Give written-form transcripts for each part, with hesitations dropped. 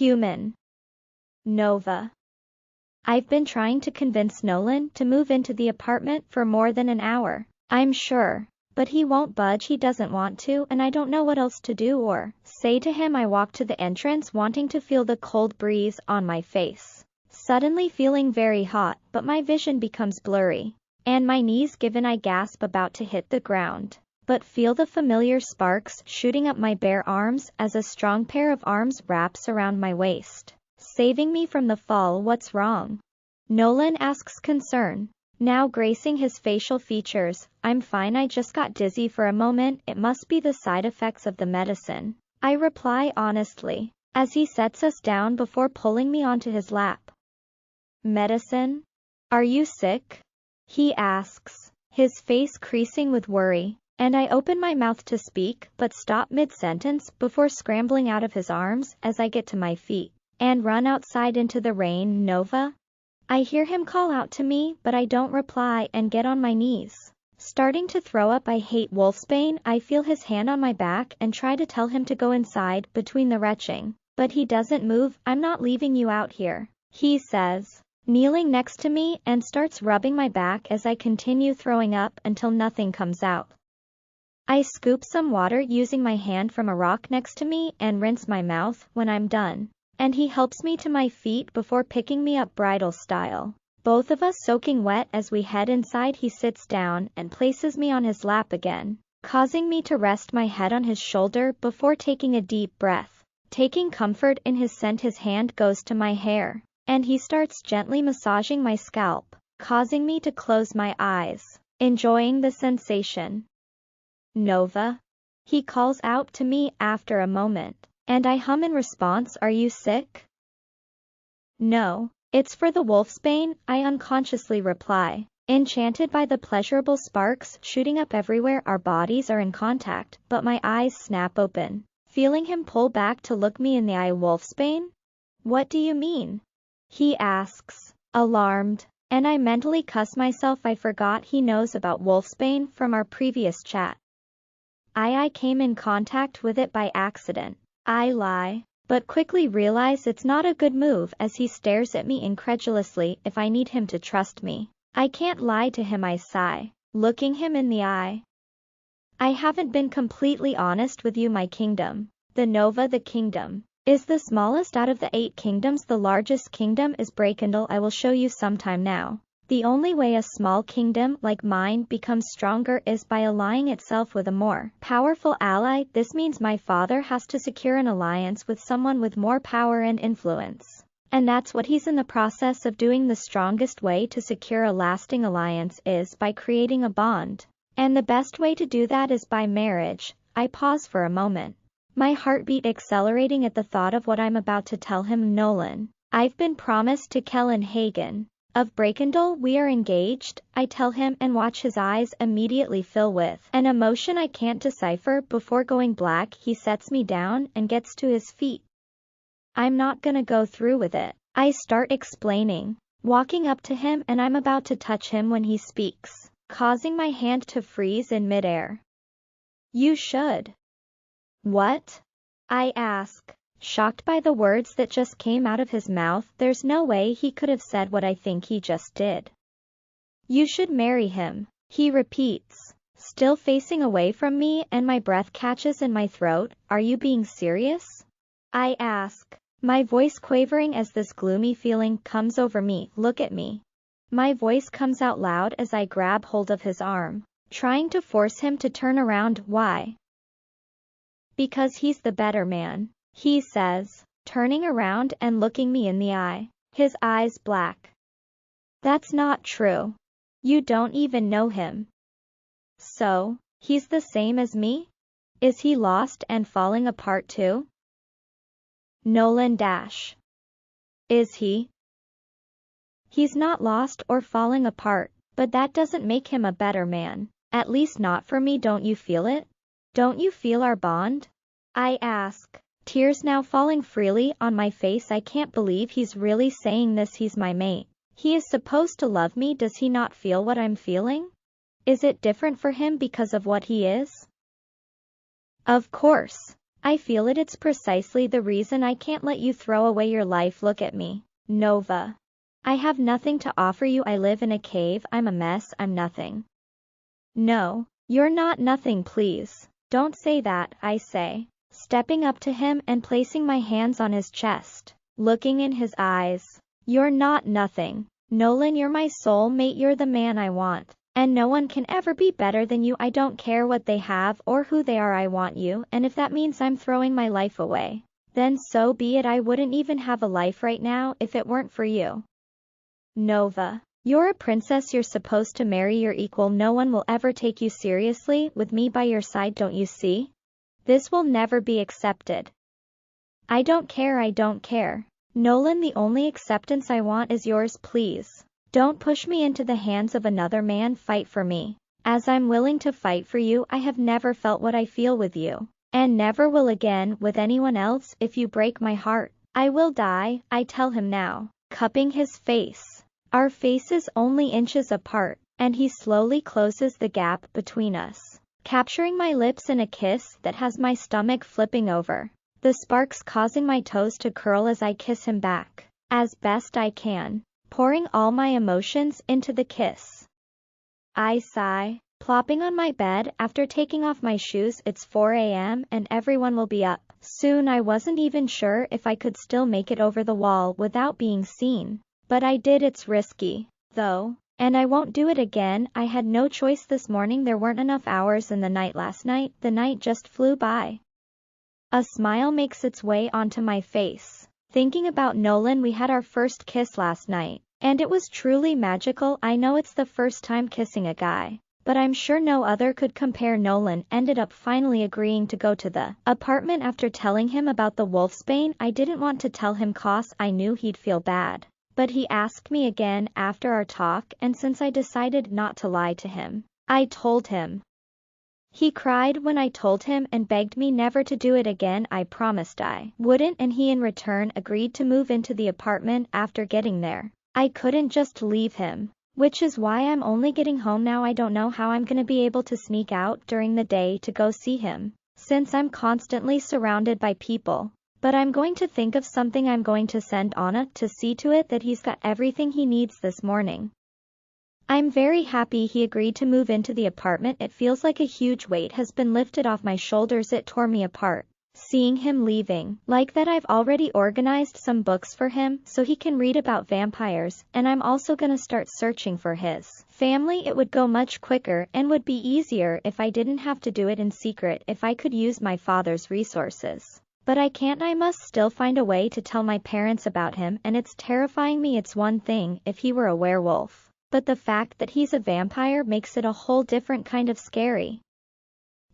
Human. Nova. I've been trying to convince Nolan to move into the apartment for more than an hour, I'm sure, but he won't budge. He doesn't want to, and I don't know what else to do or say to him. I walk to the entrance, wanting to feel the cold breeze on my face, suddenly feeling very hot, but my vision becomes blurry, and my knees give in. I gasp, about to hit the ground, but feel the familiar sparks shooting up my bare arms as a strong pair of arms wraps around my waist, saving me from the fall. What's wrong? Nolan asks, concern now gracing his facial features. I'm fine, I just got dizzy for a moment. It must be the side effects of the medicine, I reply honestly, as he sets us down before pulling me onto his lap. Medicine? Are you sick? He asks, his face creasing with worry, and I open my mouth to speak, but stop mid-sentence before scrambling out of his arms as I get to my feet and run outside into the rain. Nova? I hear him call out to me, but I don't reply and get on my knees, starting to throw up. I hate wolfbane. I feel his hand on my back and try to tell him to go inside between the retching, but he doesn't move. I'm not leaving you out here, he says, kneeling next to me, and starts rubbing my back as I continue throwing up until nothing comes out. I scoop some water using my hand from a rock next to me and rinse my mouth when I'm done, and he helps me to my feet before picking me up bridal style, both of us soaking wet. As we head inside, he sits down and places me on his lap again, causing me to rest my head on his shoulder before taking a deep breath. Taking comfort in his scent, his hand goes to my hair, and he starts gently massaging my scalp, causing me to close my eyes, enjoying the sensation. Nova? He calls out to me after a moment, and I hum in response. Are you sick? No, it's for the wolfbane, I unconsciously reply, enchanted by the pleasurable sparks shooting up everywhere. Our bodies are in contact, but my eyes snap open, feeling him pull back to look me in the eye. Wolfbane? What do you mean? He asks, alarmed, and I mentally cuss myself. I forgot he knows about wolfbane from our previous chat. I came in contact with it by accident, I lie, but quickly realize it's not a good move as he stares at me incredulously. If I need him to trust me, I can't lie to him, I sigh, looking him in the eye. I haven't been completely honest with you. My kingdom, the Nova, the kingdom, is the smallest out of the 8 kingdoms. The largest kingdom is Betrayal. I will show you sometime now. The only way a small kingdom like mine becomes stronger is by allying itself with a more powerful ally. This means my father has to secure an alliance with someone with more power and influence, and that's what he's in the process of doing. The strongest way to secure a lasting alliance is by creating a bond, and the best way to do that is by marriage. I pause for a moment, my heartbeat accelerating at the thought of what I'm about to tell him. Nolan, I've been promised to Kellen Hagen of Betrayal. We are engaged, I tell him, and watch his eyes immediately fill with an emotion I can't decipher. Before going black, he sets me down and gets to his feet. I'm not gonna go through with it, I start explaining, walking up to him, and I'm about to touch him when he speaks, causing my hand to freeze in midair. You should. What? I ask, shocked by the words that just came out of his mouth. There's no way he could have said what I think he just did. You should marry him, he repeats, still facing away from me, and my breath catches in my throat. Are you being serious? I ask, my voice quavering as this gloomy feeling comes over me. Look at me. My voice comes out loud as I grab hold of his arm, trying to force him to turn around. Why? Because he's the better man, he says, turning around and looking me in the eye, his eyes black. That's not true. You don't even know him. So, he's the same as me? Is he lost and falling apart too? Nolan dash. Is he? He's not lost or falling apart, but that doesn't make him a better man, at least not for me. Don't you feel it? Don't you feel our bond? I ask, tears now falling freely on my face. I can't believe he's really saying this. He's my mate. He is supposed to love me. Does he not feel what I'm feeling? Is it different for him because of what he is? Of course. I feel it. It's precisely the reason I can't let you throw away your life. Look at me, Nova. I have nothing to offer you. I live in a cave. I'm a mess. I'm nothing. No, you're not nothing. Please, don't say that, I say, stepping up to him and placing my hands on his chest, looking in his eyes. You're not nothing, Nolan. You're my soul mate. You're the man I want, and no one can ever be better than you. I don't care what they have or who they are. I want you, and if that means I'm throwing my life away, then so be it. I wouldn't even have a life right now if it weren't for you. Nova, you're a princess. You're supposed to marry your equal. No one will ever take you seriously with me by your side. Don't you see? This will never be accepted. I don't care. I don't care. Nolan, the only acceptance I want is yours. Please, don't push me into the hands of another man. Fight for me, as I'm willing to fight for you. I have never felt what I feel with you, and never will again with anyone else. If you break my heart, I will die, I tell him now, cupping his face. Our faces only inches apart, and he slowly closes the gap between us, capturing my lips in a kiss that has my stomach flipping over, the sparks causing my toes to curl as I kiss him back, as best I can, pouring all my emotions into the kiss. I sigh, plopping on my bed after taking off my shoes. It's 4 a.m. and everyone will be up soon. I wasn't even sure if I could still make it over the wall without being seen. But I did. It's risky, though, and I won't do it again. I had no choice this morning. There weren't enough hours in the night last night. The night just flew by. A smile makes its way onto my face, thinking about Nolan. We had our first kiss last night, and it was truly magical. I know it's the first time kissing a guy, but I'm sure no other could compare. Nolan ended up finally agreeing to go to the apartment after telling him about the wolfbane. I didn't want to tell him cause I knew he'd feel bad. But he asked me again after our talk, and since I decided not to lie to him, I told him. He cried when I told him and begged me never to do it again. I promised I wouldn't, and he in return agreed to move into the apartment after getting there. I couldn't just leave him, which is why I'm only getting home now. I don't know how I'm gonna be able to sneak out during the day to go see him, since I'm constantly surrounded by people. But I'm going to think of something. I'm going to send Anna to see to it that he's got everything he needs this morning. I'm very happy he agreed to move into the apartment. It feels like a huge weight has been lifted off my shoulders. It tore me apart, seeing him leaving. Like that, I've already organized some books for him so he can read about vampires, and I'm also gonna start searching for his family. It would go much quicker and would be easier if I didn't have to do it in secret. If I could use my father's resources. But I can't. I must still find a way to tell my parents about him, and it's terrifying me. It's one thing if he were a werewolf, but the fact that he's a vampire makes it a whole different kind of scary.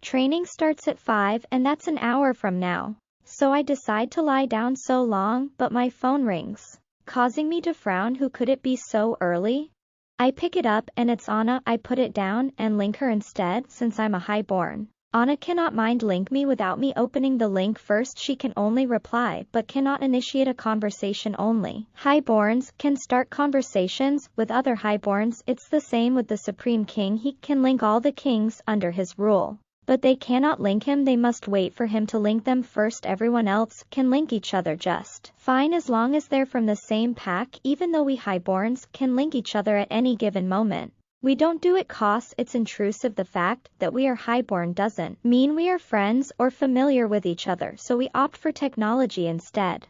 Training starts at 5, and that's an hour from now. So I decide to lie down so long, but my phone rings, causing me to frown. Who could it be so early? I pick it up, and it's Anna. I put it down and link her instead, since I'm a highborn. Anna cannot mind link me without me opening the link first. She can only reply but cannot initiate a conversation. Only highborns can start conversations with other highborns. It's the same with the Supreme King. He can link all the kings under his rule, but they cannot link him. They must wait for him to link them first. Everyone else can link each other just fine as long as they're from the same pack. Even though we highborns can link each other at any given moment, we don't do it cause it's intrusive. The fact that we are highborn doesn't mean we are friends or familiar with each other, so we opt for technology instead.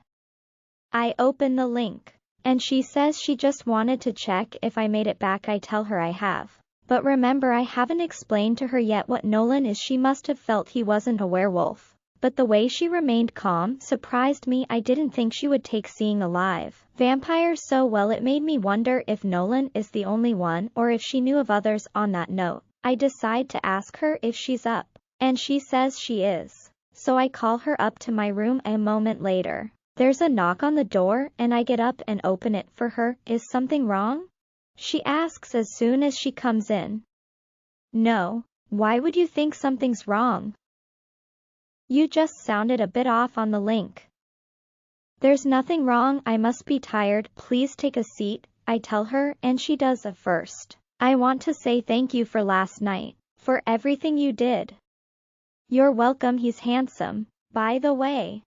I open the link, and she says she just wanted to check if I made it back. I tell her I have. But remember, I haven't explained to her yet what Nolan is. She must have felt he wasn't a werewolf, but the way she remained calm surprised me. I didn't think she would take seeing a live vampire so well. It made me wonder if Nolan is the only one or if she knew of others. On that note, I decide to ask her if she's up, and she says she is. So I call her up to my room. A moment later, there's a knock on the door, and I get up and open it for her. Is something wrong? She asks as soon as she comes in. No. Why would you think something's wrong? You just sounded a bit off on the link. There's nothing wrong. I must be tired. Please take a seat, I tell her, and she does. First, I want to say thank you for last night, for everything you did. You're welcome. He's handsome. By the way.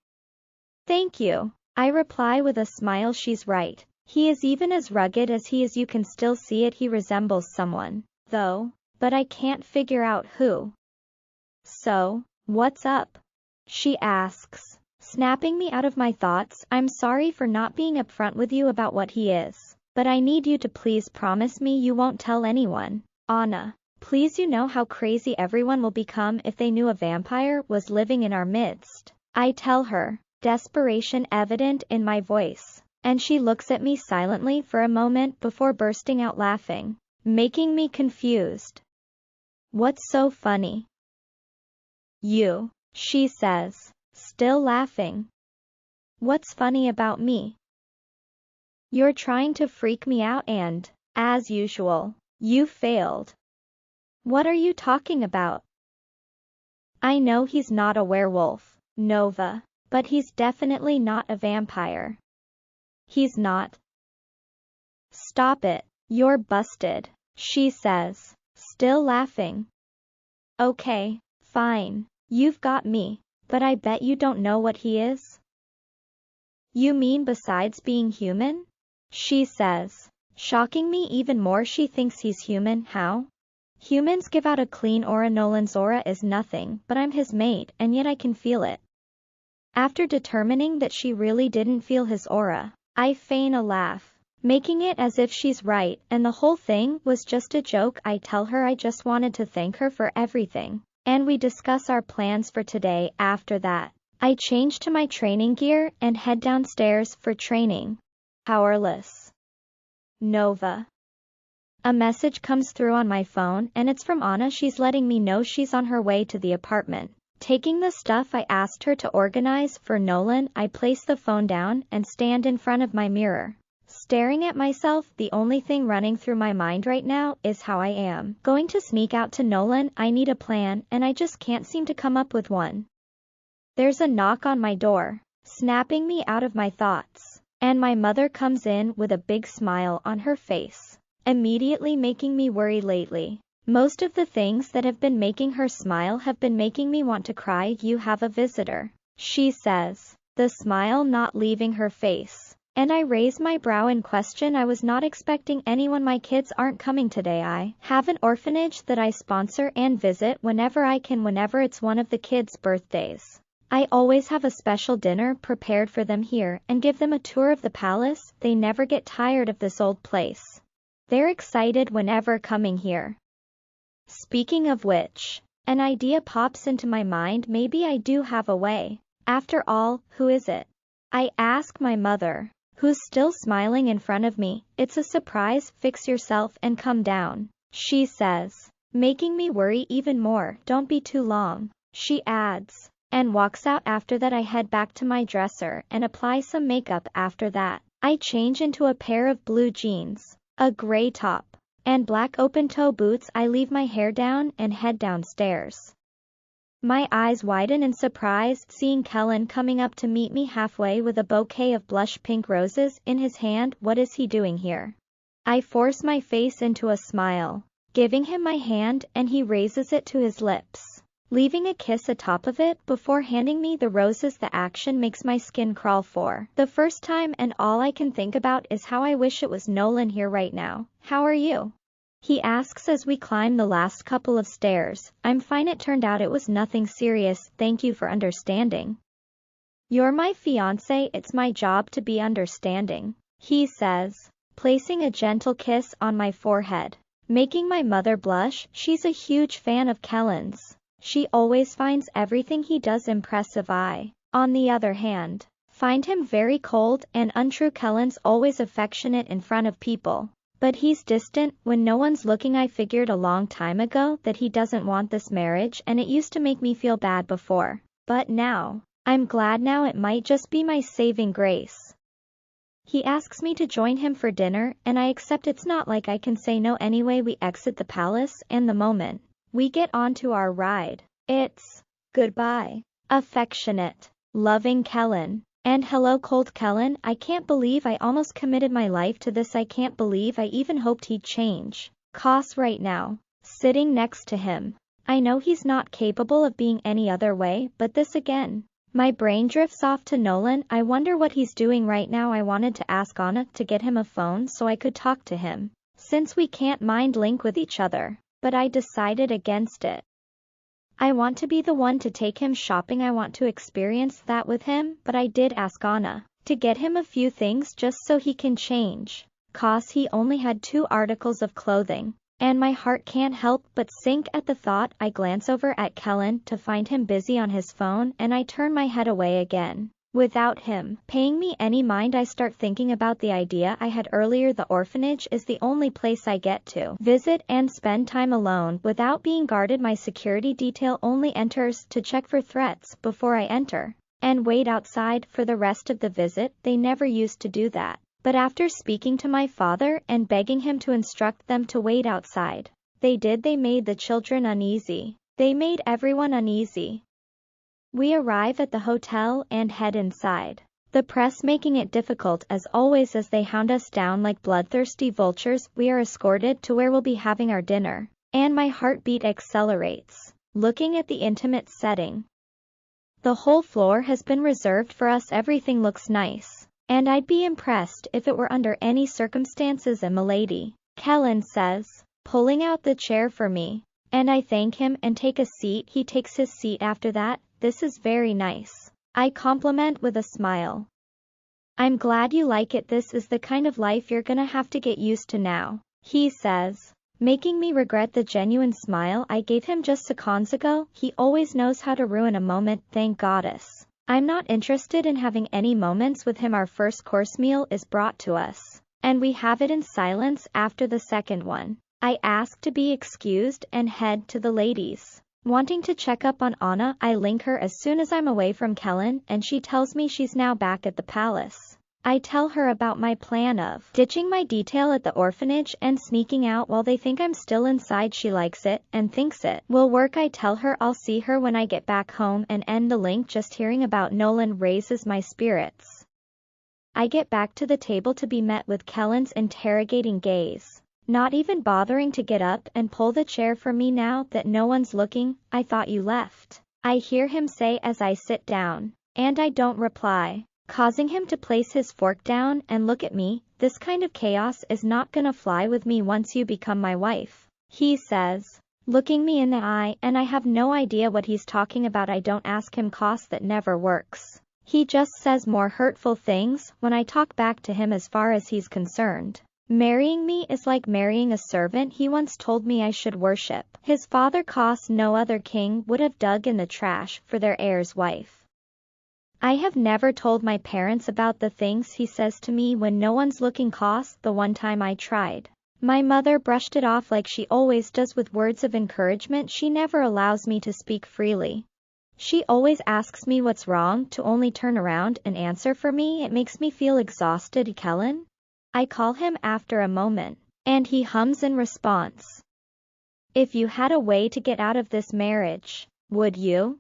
Thank you, I reply with a smile. She's right. He is even as rugged as he is. You can still see it. He resembles someone, though, but I can't figure out who. So, what's up? She asks, snapping me out of my thoughts. I'm sorry for not being upfront with you about what he is, but I need you to please promise me you won't tell anyone. Anna, please, you know how crazy everyone will become if they knew a vampire was living in our midst. I tell her, desperation evident in my voice, and she looks at me silently for a moment before bursting out laughing, making me confused. What's so funny? You, she says, still laughing. What's funny about me? You're trying to freak me out and, as usual, you failed. What are you talking about? I know he's not a werewolf, Nova, but he's definitely not a vampire. He's not. Stop it, you're busted, she says, still laughing. Okay, fine, you've got me, but I bet you don't know what he is. You mean besides being human? She says, shocking me even more. She thinks he's human. How? Humans give out a clean aura. Nolan's aura is nothing, but I'm his mate, and yet I can feel it. After determining that she really didn't feel his aura, I feign a laugh, making it as if she's right and the whole thing was just a joke. I tell her I just wanted to thank her for everything, and we discuss our plans for today. After that, I change to my training gear and head downstairs for training. Powerless. Nova. A message comes through on my phone, and it's from Anna. She's letting me know she's on her way to the apartment, taking the stuff I asked her to organize for Nolan. I place the phone down and stand in front of my mirror, staring at myself. The only thing running through my mind right now is how I am going to sneak out to Nolan. I need a plan, and I just can't seem to come up with one. There's a knock on my door, snapping me out of my thoughts, and my mother comes in with a big smile on her face, immediately making me worry. Lately, most of the things that have been making her smile have been making me want to cry. You have a visitor, she says, the smile not leaving her face, and I raise my brow in question. I was not expecting anyone. My kids aren't coming today. I have an orphanage that I sponsor and visit whenever I can. Whenever it's one of the kids' birthdays, I always have a special dinner prepared for them here and give them a tour of the palace. They never get tired of this old place. They're excited whenever coming here. Speaking of which, an idea pops into my mind. Maybe I do have a way. After all, who is it? I ask my mother, who's still smiling in front of me. It's a surprise. Fix yourself and come down, she says, making me worry even more. Don't be too long, she adds, and walks out. After that, I head back to my dresser and apply some makeup. After that, I change into a pair of blue jeans, a gray top, and black open-toe boots. I leave my hair down and head downstairs. My eyes widen in surprise, seeing Kellen coming up to meet me halfway with a bouquet of blush pink roses in his hand. What is he doing here? I force my face into a smile, giving him my hand, and he raises it to his lips, leaving a kiss atop of it before handing me the roses. The action makes my skin crawl for the first time, and all I can think about is how I wish it was Nolan here right now. How are you? He asks as we climb the last couple of stairs. I'm fine. It turned out it was nothing serious. Thank you for understanding. You're my fiancé. It's my job to be understanding, he says, placing a gentle kiss on my forehead, making my mother blush. She's a huge fan of Kellen's. She always finds everything he does impressive. I, on the other hand, find him very cold and untrue. Kellen's always affectionate in front of people, but he's distant when no one's looking. I figured a long time ago that he doesn't want this marriage, and it used to make me feel bad before, but now, I'm glad. Now it might just be my saving grace. He asks me to join him for dinner, and I accept. It's not like I can say no anyway. We exit the palace, and the moment we get onto our ride, it's goodbye, affectionate, loving Kellen, and hello, cold Kellen. I can't believe I almost committed my life to this. I can't believe I even hoped he'd change. Koss right now, sitting next to him. I know he's not capable of being any other way, but this again. My brain drifts off to Nolan. I wonder what he's doing right now. I wanted to ask Anna to get him a phone so I could talk to him, since we can't mind link with each other, but I decided against it. I want to be the one to take him shopping. I want to experience that with him, but I did ask Anna to get him a few things just so he can change, 'cause he only had 2 articles of clothing. And my heart can't help but sink at the thought. I glance over at Kellen to find him busy on his phone, and I turn my head away again. Without him paying me any mind, I start thinking about the idea I had earlier. The orphanage is the only place I get to visit and spend time alone without being guarded. My security detail only enters to check for threats before I enter, and wait outside for the rest of the visit. They never used to do that. But after speaking to my father and begging him to instruct them to wait outside, they did. They made the children uneasy. They made everyone uneasy. We arrive at the hotel and head inside, the press making it difficult as always as they hound us down like bloodthirsty vultures. We are escorted to where we'll be having our dinner, and my heartbeat accelerates, looking at the intimate setting. The whole floor has been reserved for us. Everything looks nice, and I'd be impressed if it were under any circumstances. And milady, Kellen says, pulling out the chair for me, and I thank him and take a seat. He takes his seat after that. This is very nice, I compliment with a smile. I'm glad you like it. This is the kind of life you're gonna have to get used to now, he says, making me regret the genuine smile I gave him just seconds ago. He always knows how to ruin a moment. Thank goddess I'm not interested in having any moments with him. Our first course meal is brought to us, and we have it in silence. After the second one, I ask to be excused and head to the ladies, wanting to check up on Anna. I link her as soon as I'm away from Kellen, and she tells me she's now back at the palace. I tell her about my plan of ditching my detail at the orphanage and sneaking out while they think I'm still inside. She likes it and thinks it will work. I tell her I'll see her when I get back home and end the link. Just hearing about Nolan raises my spirits. I get back to the table to be met with Kellen's interrogating gaze, not even bothering to get up and pull the chair for me. Now that no one's looking, I thought you left, I hear him say as I sit down, and I don't reply, causing him to place his fork down and look at me. This kind of chaos is not gonna fly with me once you become my wife, he says, looking me in the eye, and I have no idea what he's talking about. I don't ask him, 'cause that never works. He just says more hurtful things when I talk back to him. As far as he's concerned, marrying me is like marrying a servant. He once told me I should worship his father, 'cause no other king would have dug in the trash for their heir's wife. I have never told my parents about the things he says to me when no one's looking, 'cause the one time I tried, my mother brushed it off like she always does with words of encouragement. She never allows me to speak freely. She always asks me what's wrong, to only turn around and answer for me. It makes me feel exhausted. Kellen? I call him after a moment, and he hums in response. If you had a way to get out of this marriage, would you?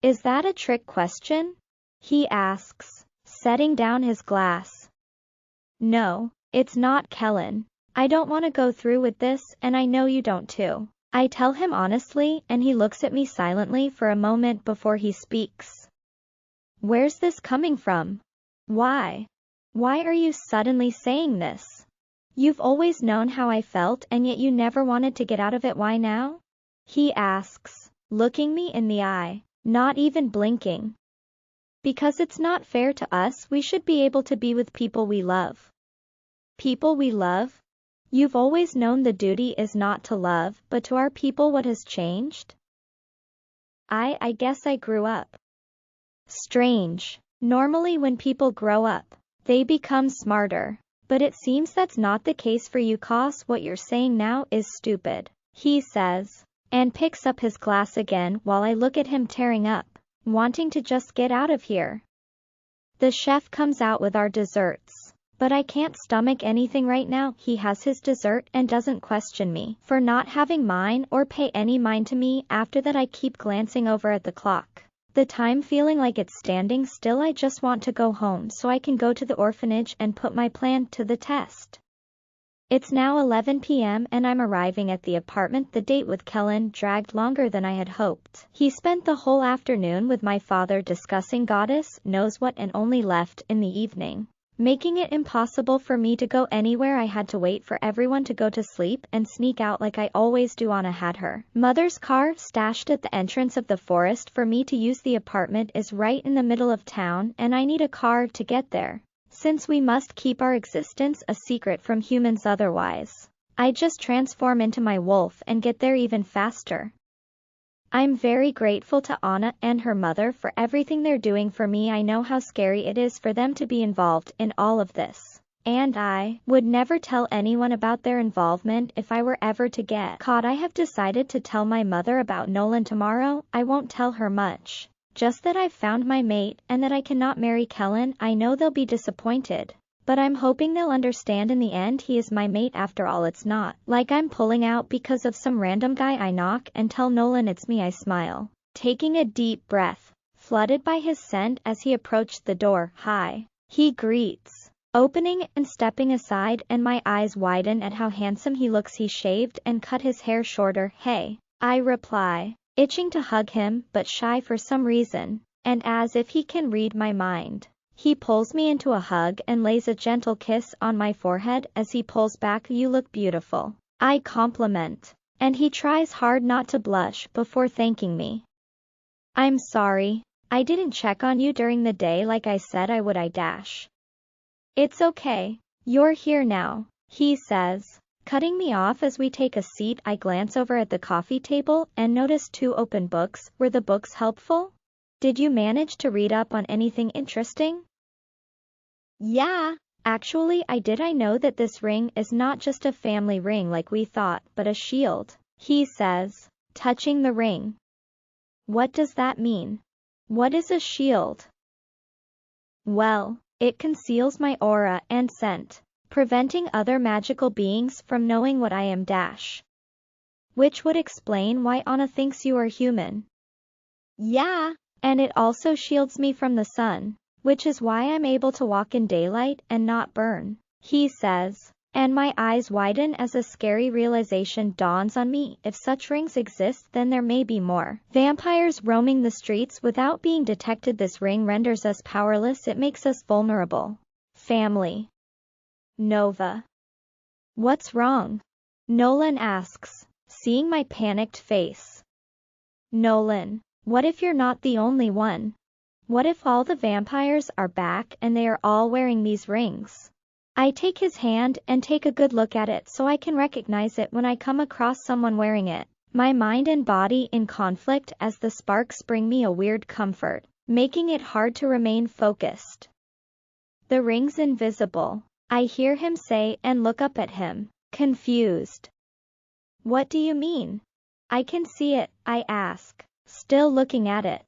Is that a trick question? He asks, setting down his glass. No, it's not, Kellen. I don't want to go through with this, and I know you don't too. I tell him honestly, and he looks at me silently for a moment before he speaks. Where's this coming from? Why? Why are you suddenly saying this? You've always known how I felt, and yet you never wanted to get out of it. Why now? He asks, looking me in the eye, not even blinking. Because it's not fair to us. We should be able to be with people we love. People we love? You've always known the duty is not to love, but to our people. What has changed? I guess I grew up. Strange. Normally when people grow up, they become smarter. But it seems that's not the case for you, 'cause what you're saying now is stupid, he says, and picks up his glass again while I look at him tearing up, wanting to just get out of here. The chef comes out with our desserts, but I can't stomach anything right now. He has his dessert and doesn't question me for not having mine or pay any mind to me. After that I keep glancing over at the clock, the time feeling like it's standing still. I just want to go home so I can go to the orphanage and put my plan to the test. It's now 11 p.m. and I'm arriving at the apartment. The date with Kellen dragged longer than I had hoped. He spent the whole afternoon with my father discussing goddess knows what and only left in the evening, making it impossible for me to go anywhere. I had to wait for everyone to go to sleep and sneak out like I always do. Anna had her mother's car stashed at the entrance of the forest for me to use. The apartment is right in the middle of town and I need a car to get there, since we must keep our existence a secret from humans otherwise I just transform into my wolf and get there even faster. I'm very grateful to Anna and her mother for everything they're doing for me. I know how scary it is for them to be involved in all of this, and I would never tell anyone about their involvement if I were ever to get caught. I have decided to tell my mother about Nolan tomorrow. I won't tell her much, just that I've found my mate and that I cannot marry Kellen. I know they'll be disappointed, but I'm hoping they'll understand in the end. He is my mate after all. It's not like I'm pulling out because of some random guy. I knock and tell Nolan it's me. I smile, taking a deep breath, flooded by his scent as he approached the door. Hi, he greets, opening and stepping aside, and my eyes widen at how handsome he looks. He shaved and cut his hair shorter. Hey, I reply, itching to hug him but shy for some reason, and as if he can read my mind, he pulls me into a hug and lays a gentle kiss on my forehead. As he pulls back, you look beautiful, I compliment, and he tries hard not to blush before thanking me. I'm sorry, I didn't check on you during the day like I said I would. I dash. It's okay, you're here now, he says, cutting me off as we take a seat. I glance over at the coffee table and notice 2 open books. Were the books helpful? Did you manage to read up on anything interesting? Yeah, actually I did. I know that this ring is not just a family ring like we thought, but a shield, he says, touching the ring. What does that mean? What is a shield? Well, it conceals my aura and scent, preventing other magical beings from knowing what I am. Dash. Which would explain why Anna thinks you are human. Yeah, and it also shields me from the sun, which is why I'm able to walk in daylight and not burn, he says, and my eyes widen as a scary realization dawns on me. If such rings exist, then there may be more vampires roaming the streets without being detected. This ring renders us powerless. It makes us vulnerable. Family. Nova. What's wrong? Nolan asks, seeing my panicked face. Nolan, what if you're not the only one? What if all the vampires are back and they are all wearing these rings? I take his hand and take a good look at it so I can recognize it when I come across someone wearing it. My mind and body in conflict as the sparks bring me a weird comfort, making it hard to remain focused. The ring's invisible, I hear him say and look up at him, confused. What do you mean? I can see it, I ask, still looking at it.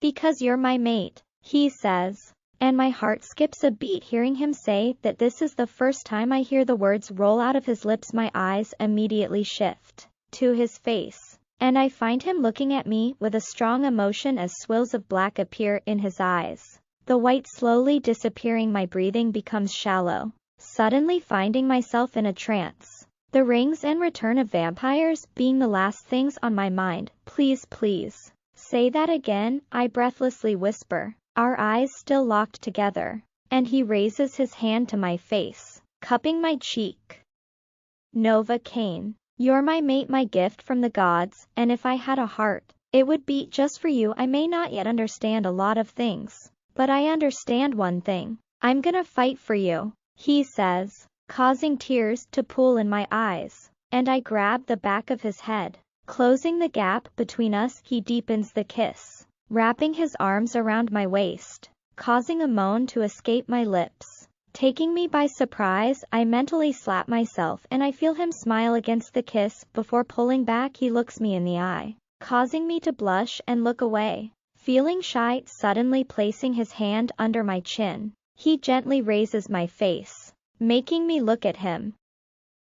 Because you're my mate, he says, and my heart skips a beat hearing him say that. This is the first time I hear the words roll out of his lips. My eyes immediately shift to his face, and I find him looking at me with a strong emotion as swirls of black appear in his eyes, the white slowly disappearing. My breathing becomes shallow, suddenly finding myself in a trance. The rings and return of vampires being the last things on my mind. Please, please, say that again, I breathlessly whisper, our eyes still locked together, and he raises his hand to my face, cupping my cheek. Nova Kane, you're my mate, my gift from the gods, and if I had a heart, it would beat just for you. I may not yet understand a lot of things, but I understand one thing. I'm gonna fight for you, he says, causing tears to pool in my eyes, and I grab the back of his head, closing the gap between us. He deepens the kiss, wrapping his arms around my waist, causing a moan to escape my lips. Taking me by surprise, I mentally slap myself and I feel him smile against the kiss. Before pulling back, he looks me in the eye, causing me to blush and look away. Feeling shy, suddenly placing his hand under my chin, he gently raises my face, making me look at him.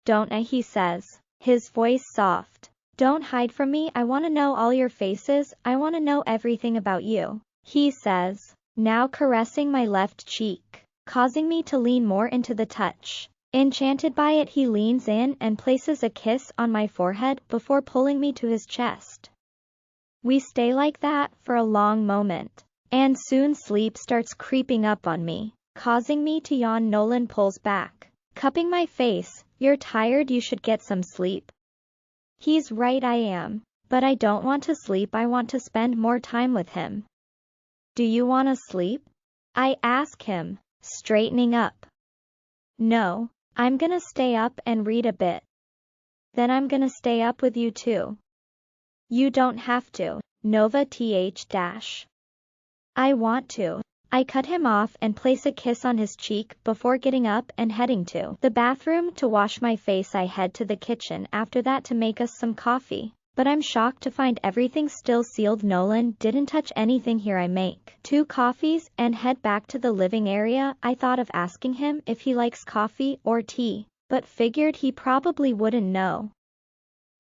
Don't I, he says, his voice soft. Don't hide from me. I want to know all your faces. I want to know everything about you, he says, now caressing my left cheek, causing me to lean more into the touch. Enchanted by it, he leans in and places a kiss on my forehead before pulling me to his chest. We stay like that for a long moment, and soon sleep starts creeping up on me, causing me to yawn. Nolan pulls back, cupping my face. You're tired, you should get some sleep. He's right, I am, but I don't want to sleep, I want to spend more time with him. Do you want to sleep? I ask him, straightening up. No, I'm gonna stay up and read a bit. Then I'm gonna stay up with you too. You don't have to, Nova th. I want to. I cut him off and place a kiss on his cheek before getting up and heading to the bathroom to wash my face. I head to the kitchen after that to make us some coffee, but I'm shocked to find everything still sealed. Nolan didn't touch anything here. I make 2 coffees and head back to the living area. I thought of asking him if he likes coffee or tea, but figured he probably wouldn't know.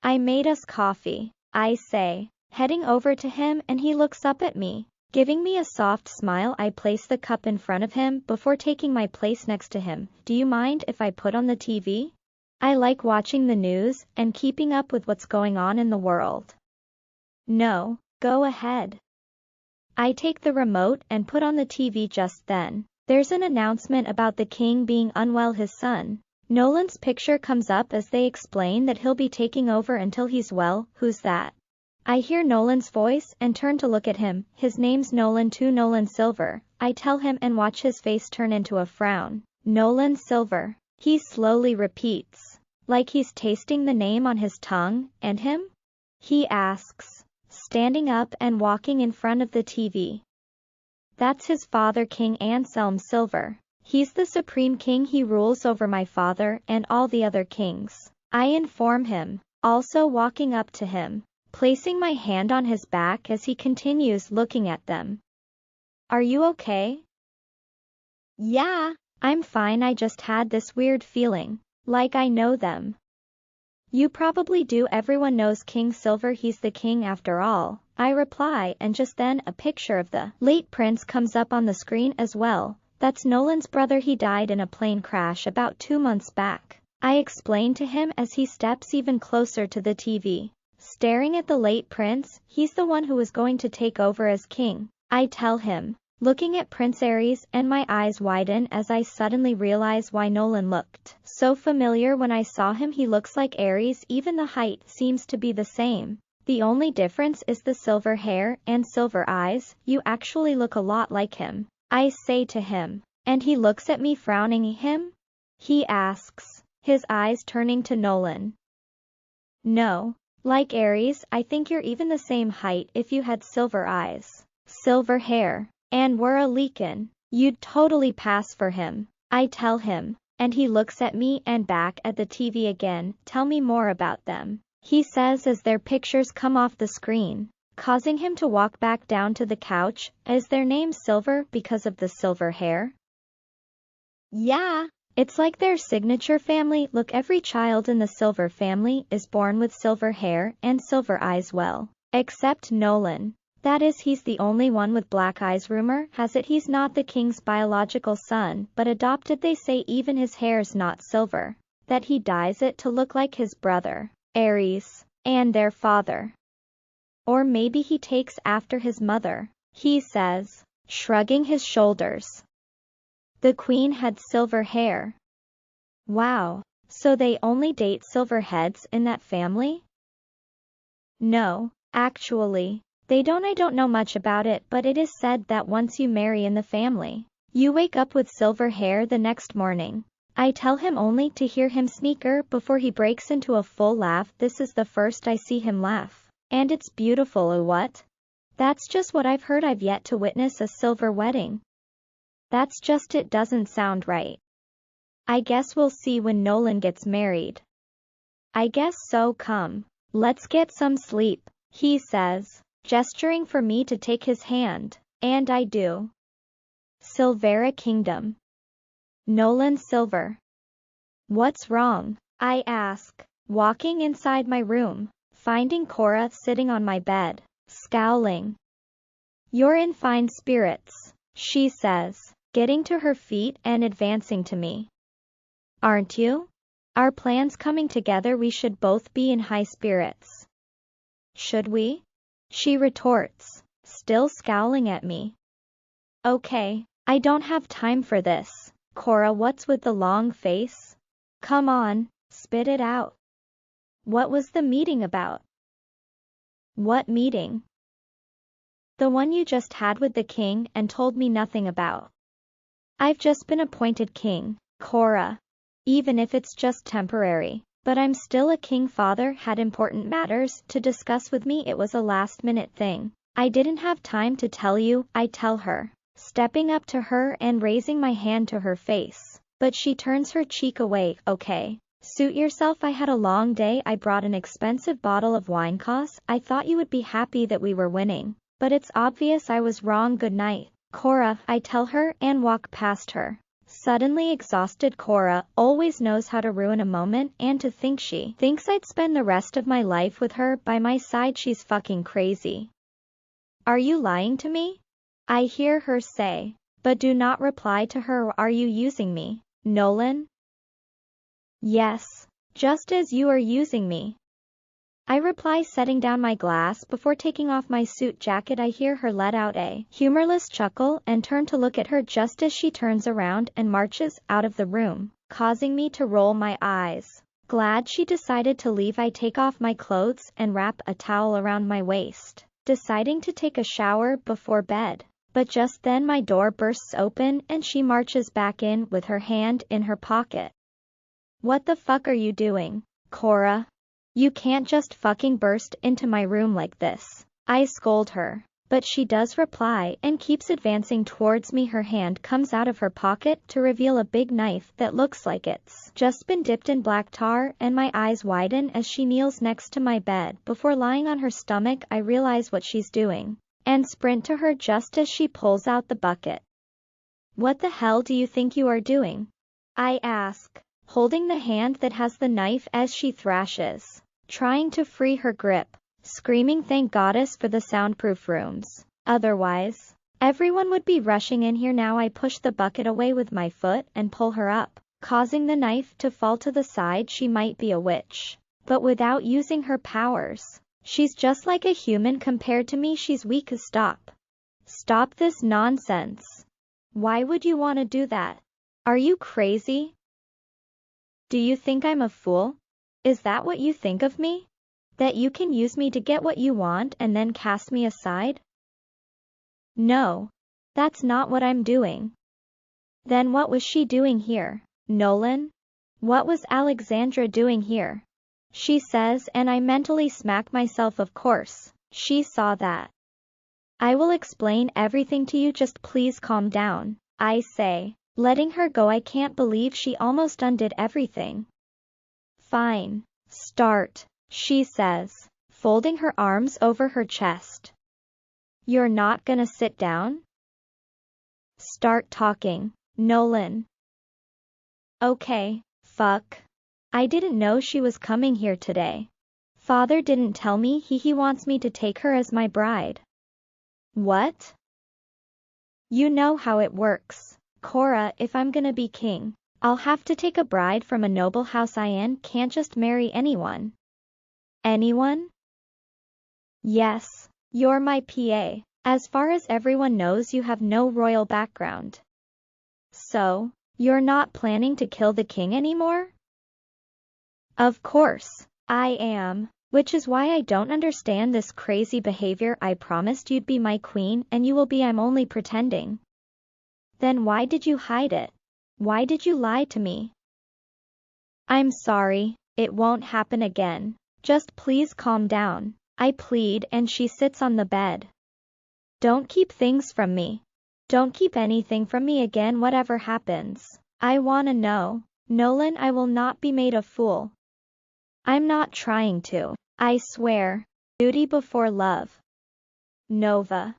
I made us coffee, I say, heading over to him, and he looks up at me, giving me a soft smile. I place the cup in front of him before taking my place next to him. Do you mind if I put on the TV? I like watching the news and keeping up with what's going on in the world. No, go ahead. I take the remote and put on the TV. Just then, there's an announcement about the king being unwell. His son, Nolan's picture comes up as they explain that he'll be taking over until he's well. Who's that? I hear Nolan's voice and turn to look at him. His name's Nolan too, Nolan Silver, I tell him, and watch his face turn into a frown. Nolan Silver, he slowly repeats, like he's tasting the name on his tongue. And him? He asks, standing up and walking in front of the TV. That's his father, King Anselm Silver. He's the supreme king. He rules over my father and all the other kings, I inform him, also walking up to him, placing my hand on his back as he continues looking at them. Are you okay? Yeah, I'm fine. I just had this weird feeling, like I know them. You probably do. Everyone knows King Silver. He's the king after all, I reply, and just then a picture of the late prince comes up on the screen as well. That's Nolan's brother. He died in a plane crash about 2 months back, I explain to him as he steps even closer to the TV, staring at the late prince. He's the one who was going to take over as king, I tell him, looking at Prince Ares, and my eyes widen as I suddenly realize why Nolan looked so familiar when I saw him. He looks like Ares, even the height seems to be the same. The only difference is the silver hair and silver eyes. You actually look a lot like him, I say to him, and he looks at me frowning. Him? He asks, his eyes turning to Nolan. No, like Ares. I think you're even the same height if you had silver eyes, silver hair, and were a Lycan. You'd totally pass for him, I tell him, and he looks at me and back at the TV again. Tell me more about them, he says as their pictures come off the screen, causing him to walk back down to the couch. Is their name Silver because of the silver hair? Yeah, it's like their signature family look. Every child in the Silver family is born with silver hair and silver eyes, well, except Nolan. That is, he's the only one with black eyes. Rumor has it he's not the king's biological son, but adopted. They say even his hair's not silver, that he dyes it to look like his brother, Ares, and their father. Or maybe he takes after his mother, he says, shrugging his shoulders. The queen had silver hair. Wow, so they only date silver heads in that family? No, actually, they don't. I don't know much about it, but it is said that once you marry in the family, you wake up with silver hair the next morning. I tell him, only to hear him sneaker before he breaks into a full laugh. This is the first I see him laugh, and it's beautiful. Oh, what? That's just what I've heard. I've yet to witness a silver wedding. That's just it. Doesn't sound right. I guess we'll see when Nolan gets married. I guess so. Come, let's get some sleep, he says, gesturing for me to take his hand, and I do. Silvera Kingdom. Nolan Silver. What's wrong? I ask, walking inside my room, finding Cora sitting on my bed, scowling. You're in fine spirits, she says, getting to her feet and advancing to me. Aren't you? Our plans coming together, we should both be in high spirits. Should we? She retorts, still scowling at me. Okay, I don't have time for this. Cora, what's with the long face? Come on, spit it out. What was the meeting about? What meeting? The one you just had with the king and told me nothing about. I've just been appointed king, Cora. Even if it's just temporary. But I'm still a king. Father had important matters to discuss with me. It was a last-minute thing. I didn't have time to tell you, I tell her, stepping up to her and raising my hand to her face. But she turns her cheek away. Okay, suit yourself. I had a long day. I brought an expensive bottle of wine. Cos, I thought you would be happy that we were winning. But it's obvious I was wrong. Good night, Cora, I tell her and walk past her. Suddenly exhausted. Cora always knows how to ruin a moment, and to think she thinks I'd spend the rest of my life with her by my side. She's fucking crazy. Are you lying to me? I hear her say, but do not reply to her. Are you using me, Nolan? Yes, just as you are using me. I reply, setting down my glass before taking off my suit jacket. I hear her let out a humorless chuckle and turn to look at her just as she turns around and marches out of the room, causing me to roll my eyes. Glad she decided to leave, I take off my clothes and wrap a towel around my waist, deciding to take a shower before bed. But just then my door bursts open and she marches back in with her hand in her pocket. What the fuck are you doing, Cora? You can't just fucking burst into my room like this. I scold her, but she does reply and keeps advancing towards me. Her hand comes out of her pocket to reveal a big knife that looks like it's just been dipped in black tar, and my eyes widen as she kneels next to my bed. Before lying on her stomach, I realize what she's doing and sprint to her just as she pulls out the bucket. What the hell do you think you are doing? I ask, holding the hand that has the knife as she thrashes, trying to free her grip, screaming thank goddess for the soundproof rooms. Otherwise, everyone would be rushing in here now. I push the bucket away with my foot and pull her up, causing the knife to fall to the side. She might be a witch, but without using her powers, she's just like a human compared to me. She's weak. Stop this nonsense. Why would you want to do that? Are you crazy? Do you think I'm a fool? Is that what you think of me? That you can use me to get what you want and then cast me aside? No, that's not what I'm doing. Then what was she doing here, Nolan? What was Alexandra doing here? She says, and I mentally smack myself. Of course, she saw that. I will explain everything to you, just please calm down, I say, letting her go. I can't believe she almost undid everything. Fine, start, she says, folding her arms over her chest. You're not gonna sit down? Start talking, Nolan. Okay, fuck. I didn't know she was coming here today. Father didn't tell me he wants me to take her as my bride. What? You know how it works, Cora. If I'm gonna be king, I'll have to take a bride from a noble house. I can't just marry anyone. Anyone? Yes, you're my PA. As far as everyone knows, you have no royal background. So, you're not planning to kill the king anymore? Of course, I am, which is why I don't understand this crazy behavior. I promised you'd be my queen and you will be. I'm only pretending. Then why did you hide it? Why did you lie to me? I'm sorry, it won't happen again. Just please calm down, I plead, and she sits on the bed. Don't keep things from me. Don't keep anything from me again. Whatever happens, I wanna know. Nolan, I will not be made a fool. I'm not trying to, I swear. Duty before love. Nova.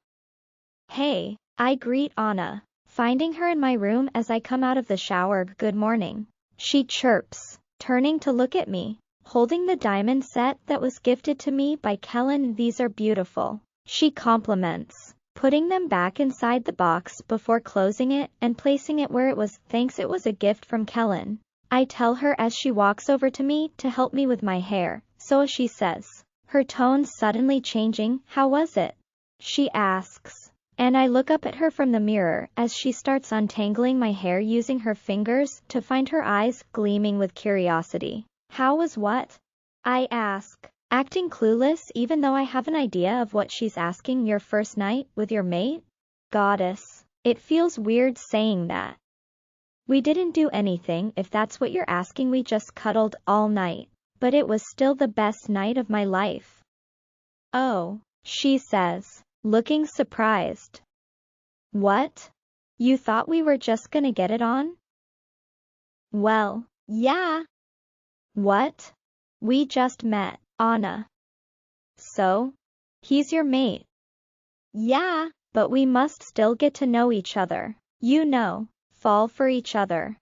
Hey, I greet Anna, finding her in my room as I come out of the shower. Good morning, she chirps, turning to look at me, holding the diamond set that was gifted to me by Kellen. These are beautiful, she compliments, putting them back inside the box before closing it and placing it where it was. Thanks, it was a gift from Kellen. I tell her as she walks over to me to help me with my hair. So she says, her tone suddenly changing. How was it? She asks. And I look up at her from the mirror as she starts untangling my hair using her fingers to find her eyes gleaming with curiosity. How was what? I ask, acting clueless even though I have an idea of what she's asking. Your first night with your mate? Goddess. It feels weird saying that. We didn't do anything if that's what you're asking. We just cuddled all night. But it was still the best night of my life. Oh, she says, looking surprised. What? You thought we were just gonna get it on? Well, yeah. What? We just met, Anna. So? He's your mate? Yeah, but we must still get to know each other. You know, fall for each other.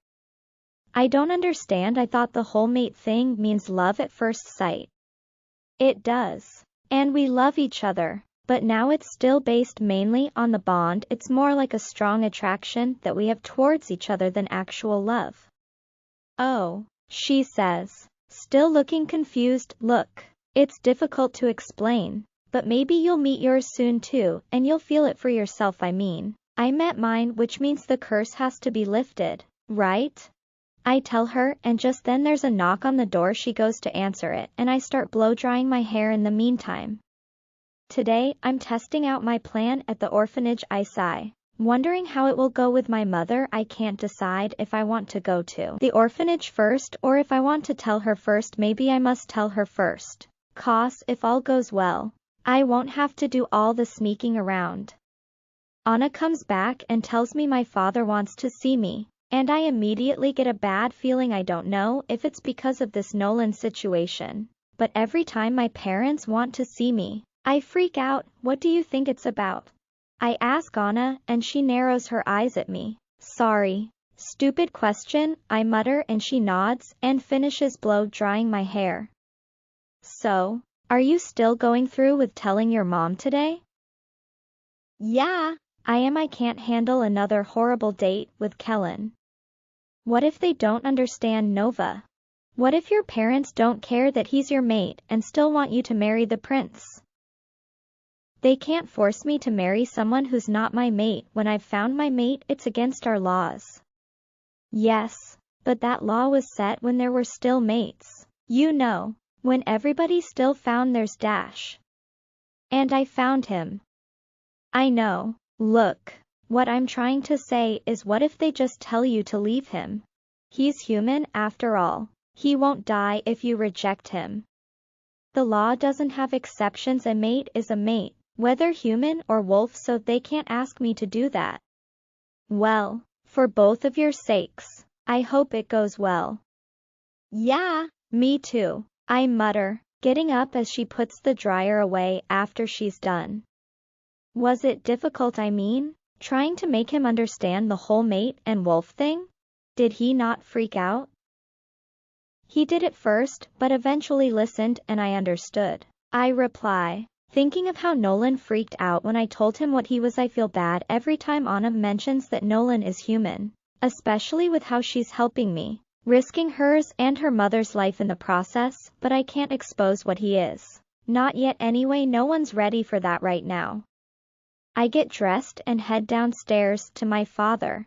I don't understand. I thought the whole mate thing means love at first sight. It does. And we love each other, but now it's still based mainly on the bond. It's more like a strong attraction that we have towards each other than actual love. Oh, she says, still looking confused. Look, it's difficult to explain, but maybe you'll meet yours soon too, and you'll feel it for yourself. I met mine, which means the curse has to be lifted, right? I tell her, and just then there's a knock on the door. She goes to answer it, and I start blow drying my hair in the meantime. Today, I'm testing out my plan at the orphanage. I sigh, wondering how it will go with my mother. I can't decide if I want to go to the orphanage first or if I want to tell her first. Maybe I must tell her first, 'cause if all goes well, I won't have to do all the sneaking around. Anna comes back and tells me my father wants to see me. And I immediately get a bad feeling. I don't know if it's because of this Nolan situation, but every time my parents want to see me, I freak out. What do you think it's about? I ask Anna, and she narrows her eyes at me. Sorry. Stupid question, I mutter, and she nods and finishes blow drying my hair. So, are you still going through with telling your mom today? Yeah, I am. I can't handle another horrible date with Kellen. What if they don't understand, Nova? What if your parents don't care that he's your mate and still want you to marry the prince? They can't force me to marry someone who's not my mate. When I've found my mate, it's against our laws. Yes, but that law was set when there were still mates. You know, when everybody still found theirs. And I found him. I know. Look. What I'm trying to say is, what if they just tell you to leave him? He's human after all. He won't die if you reject him. The law doesn't have exceptions. A mate is a mate, whether human or wolf, so they can't ask me to do that. Well, for both of your sakes, I hope it goes well. Yeah, me too, I mutter, getting up as she puts the dryer away after she's done. Was it difficult? Trying to make him understand the whole mate and wolf thing? Did he not freak out? He did at first, but eventually listened, and I understood. I reply, thinking of how Nolan freaked out when I told him what he was. I feel bad every time Anna mentions that Nolan is human, especially with how she's helping me, risking hers and her mother's life in the process, but I can't expose what he is. Not yet anyway. No one's ready for that right now. I get dressed and head downstairs to my father.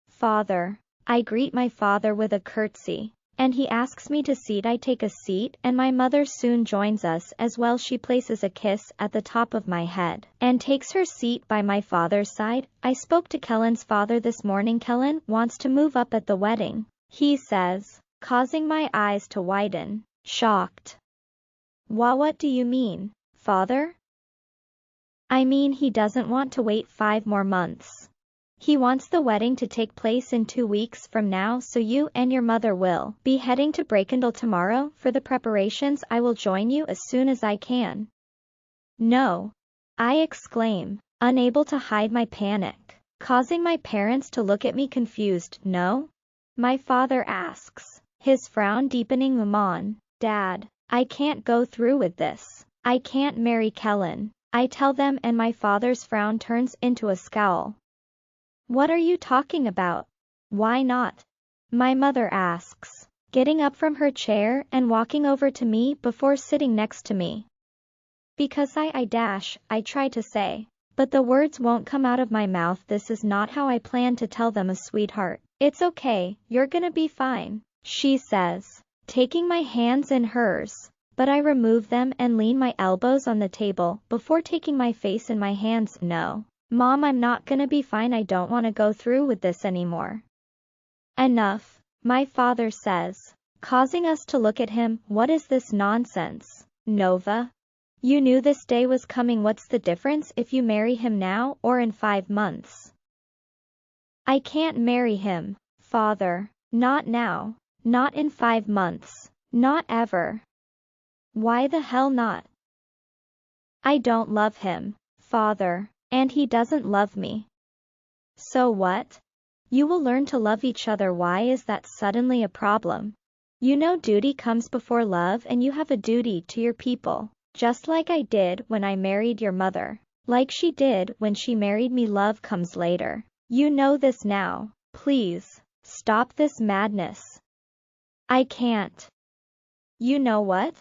Father. I greet my father with a curtsy, and he asks me to seat. I take a seat, and my mother soon joins us as well. She places a kiss at the top of my head and takes her seat by my father's side. I spoke to Kellen's father this morning. Kellen wants to move up at the wedding, he says, causing my eyes to widen, shocked. What do you mean, father? I mean, he doesn't want to wait 5 more months. He wants the wedding to take place in 2 weeks from now, so you and your mother will be heading to Brakendal tomorrow for the preparations. I will join you as soon as I can. No, I exclaim, unable to hide my panic, causing my parents to look at me confused. No? My father asks, his frown deepening. Mom, Dad, I can't go through with this. I can't marry Kellen, I tell them, and my father's frown turns into a scowl. What are you talking about? Why not? My mother asks, getting up from her chair and walking over to me before sitting next to me. Because I try to say, but the words won't come out of my mouth. This is not how I plan to tell them, a sweetheart. It's okay, you're gonna be fine, she says, taking my hands in hers, but I remove them and lean my elbows on the table before taking my face in my hands. No, Mom, I'm not gonna be fine. I don't want to go through with this anymore. Enough, my father says, causing us to look at him. What is this nonsense, Nova? You knew this day was coming. What's the difference if you marry him now or in 5 months? I can't marry him, Father. Not now. Not in 5 months. Not ever. Why the hell not? I don't love him, Father, and he doesn't love me. So what? You will learn to love each other. Why is that suddenly a problem? You know duty comes before love, and you have a duty to your people, just like I did when I married your mother, like she did when she married me. Love comes later. You know this now. Please, stop this madness. I can't. You know what?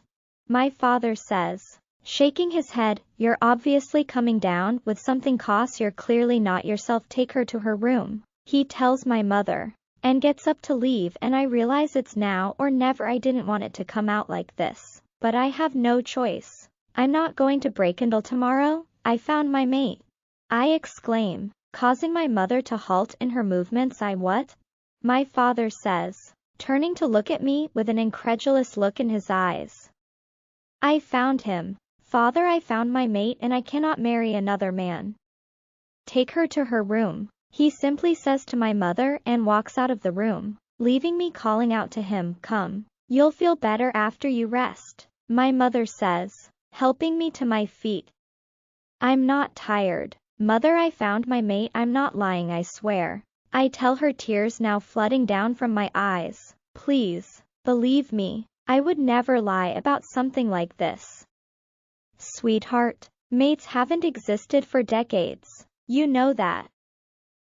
My father says, shaking his head, you're obviously coming down with something, cause you're clearly not yourself. Take her to her room, he tells my mother, and gets up to leave, and I realize it's now or never. I didn't want it to come out like this, but I have no choice. I'm not going to break until tomorrow. I found my mate, I exclaim, causing my mother to halt in her movements. What? My father says, turning to look at me with an incredulous look in his eyes. I found him, Father. I found my mate, and I cannot marry another man. Take her to her room, he simply says to my mother, and walks out of the room, leaving me calling out to him. Come, you'll feel better after you rest, my mother says, helping me to my feet. I'm not tired, Mother. I found my mate. I'm not lying, I swear, I tell her, tears now flooding down from my eyes. Please, believe me. I would never lie about something like this. Sweetheart, mates haven't existed for decades. You know that.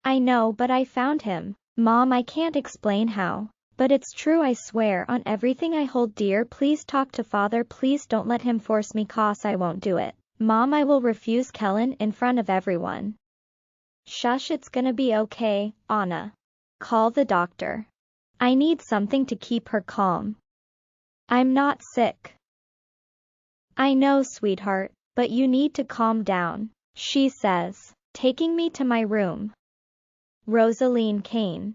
I know, but I found him. Mom, I can't explain how, but it's true. I swear on everything I hold dear. Please talk to Father. Please don't let him force me, cause I won't do it. Mom, I will refuse Kellen in front of everyone. Shush, it's gonna be okay, Anna. Call the doctor. I need something to keep her calm. I'm not sick. I know, sweetheart, but you need to calm down, she says, taking me to my room. Rosaline Kane.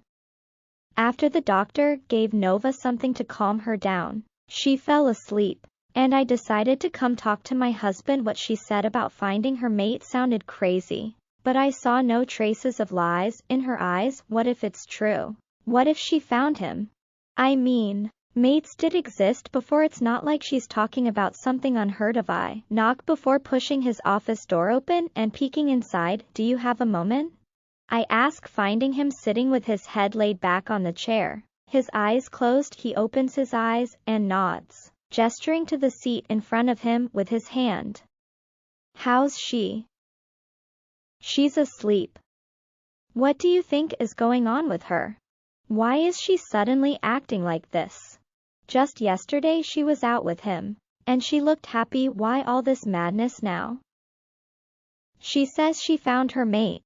After the doctor gave Nova something to calm her down, she fell asleep, and I decided to come talk to my husband. What she said about finding her mate sounded crazy, but I saw no traces of lies in her eyes. What if it's true? What if she found him? I mean, mates did exist before. It's not like she's talking about something unheard of. I knock before pushing his office door open and peeking inside. Do you have a moment? I ask, finding him sitting with his head laid back on the chair, his eyes closed. He opens his eyes and nods, gesturing to the seat in front of him with his hand. How's she? She's asleep. What do you think is going on with her? Why is she suddenly acting like this? Just yesterday she was out with him, and she looked happy. Why all this madness now? She says she found her mate.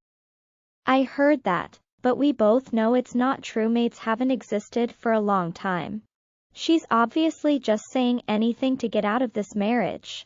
I heard that, but we both know it's not true. Mates haven't existed for a long time. She's obviously just saying anything to get out of this marriage.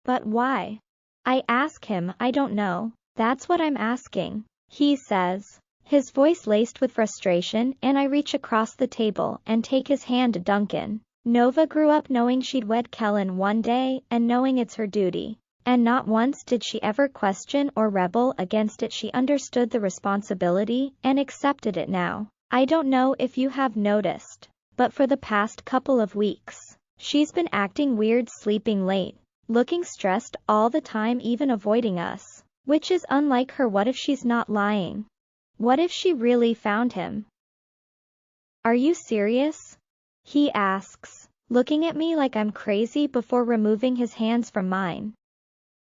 But why? I ask him. I don't know. That's what I'm asking, he says, his voice laced with frustration, and I reach across the table and take his hand. Duncan. Nova grew up knowing she'd wed Kellen one day and knowing it's her duty, and not once did she ever question or rebel against it. She understood the responsibility and accepted it. Now, I don't know if you have noticed, but for the past couple of weeks, she's been acting weird, sleeping late, looking stressed all the time, even avoiding us, which is unlike her. What if she's not lying? What if she really found him? Are you serious? He asks, looking at me like I'm crazy before removing his hands from mine.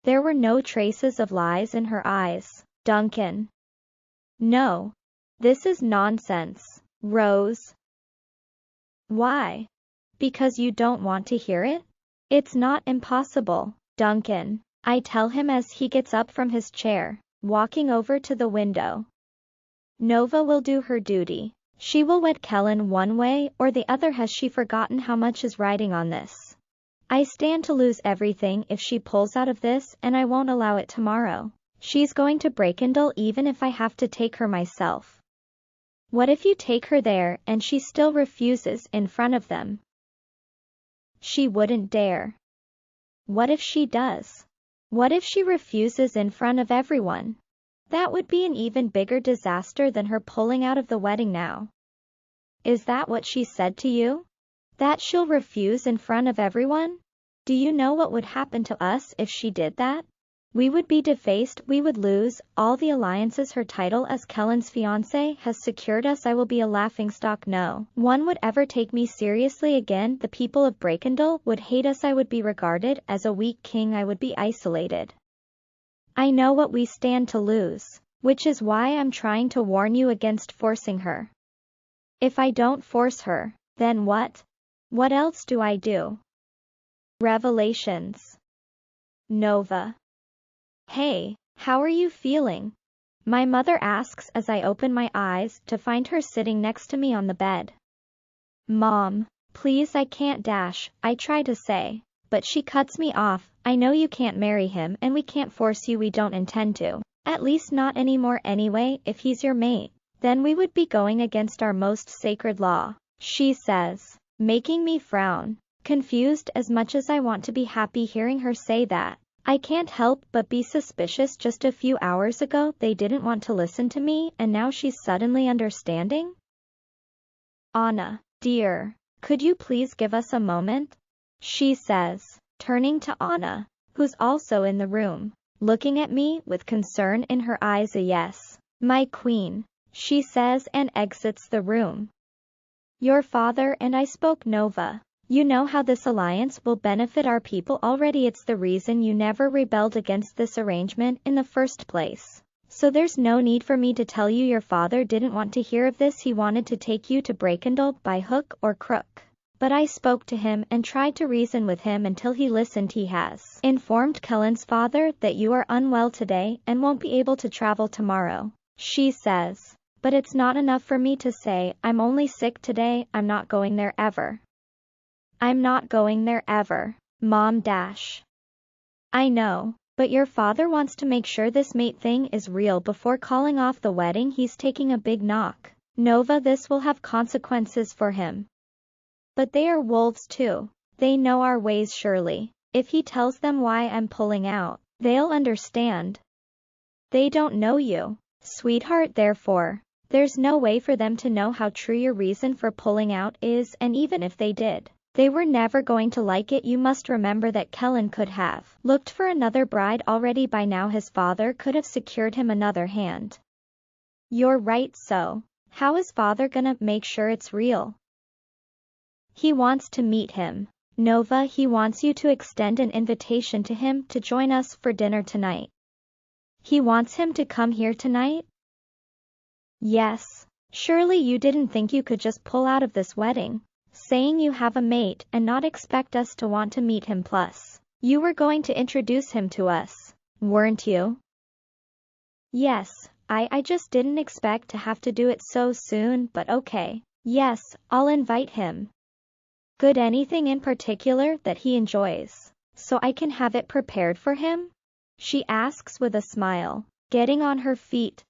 There were no traces of lies in her eyes, Duncan. No. This is nonsense. Rose. Why? Because you don't want to hear it? It's not impossible, Duncan, I tell him as he gets up from his chair, walking over to the window. Nova will do her duty. She will wed Kellen one way or the other. Has she forgotten how much is riding on this? I stand to lose everything if she pulls out of this, and I won't allow it tomorrow. She's going to Breakendale even if I have to take her myself. What if you take her there and she still refuses in front of them? She wouldn't dare. What if she does? What if she refuses in front of everyone? That would be an even bigger disaster than her pulling out of the wedding now. Is that what she said to you? That she'll refuse in front of everyone? Do you know what would happen to us if she did that? We would be defaced, we would lose all the alliances. Her title as Kellen's fiancé has secured us. I will be a laughingstock. No one would ever take me seriously again. The people of Breakendale would hate us. I would be regarded as a weak king. I would be isolated. I know what we stand to lose, which is why I'm trying to warn you against forcing her. If I don't force her, then what? What else do I do? Revelations. Nova. Hey, how are you feeling? My mother asks as I open my eyes to find her sitting next to me on the bed. Mom, please, I can't dash, I try to say, but she cuts me off. I know you can't marry him and we can't force you. We don't intend to. At least not anymore anyway. If he's your mate, then we would be going against our most sacred law, she says, making me frown, confused as much as I want to be happy hearing her say that. I can't help but be suspicious. Just a few hours ago they didn't want to listen to me, and now she's suddenly understanding? Anna, dear, could you please give us a moment? She says, turning to Anna, who's also in the room, looking at me with concern in her eyes. Yes, my queen, she says and exits the room. Your father and I spoke, Nova. You know how this alliance will benefit our people already. It's the reason you never rebelled against this arrangement in the first place. So there's no need for me to tell you your father didn't want to hear of this. He wanted to take you to Breakendale by hook or crook. But I spoke to him and tried to reason with him until he listened. He has informed Kellen's father that you are unwell today and won't be able to travel tomorrow, she says. But it's not enough for me to say, I'm only sick today. I'm not going there ever. I'm not going there ever, Mom dash. I know, but your father wants to make sure this mate thing is real before calling off the wedding. He's taking a big knock. Nova, this will have consequences for him. But they are wolves too. They know our ways surely. If he tells them why I'm pulling out, they'll understand. They don't know you, sweetheart, therefore, there's no way for them to know how true your reason for pulling out is, and even if they did, they were never going to like it. You must remember that Kellen could have looked for another bride already by now. His father could have secured him another hand. You're right, so how is father gonna make sure it's real? He wants to meet him. Nova, he wants you to extend an invitation to him to join us for dinner tonight. He wants him to come here tonight? Yes. Surely you didn't think you could just pull out of this wedding, saying you have a mate, and not expect us to want to meet him. Plus, you were going to introduce him to us, weren't you? Yes, I just didn't expect to have to do it so soon, but okay. Yes, I'll invite him. Good, anything in particular that he enjoys, so I can have it prepared for him? She asks with a smile, getting on her feet.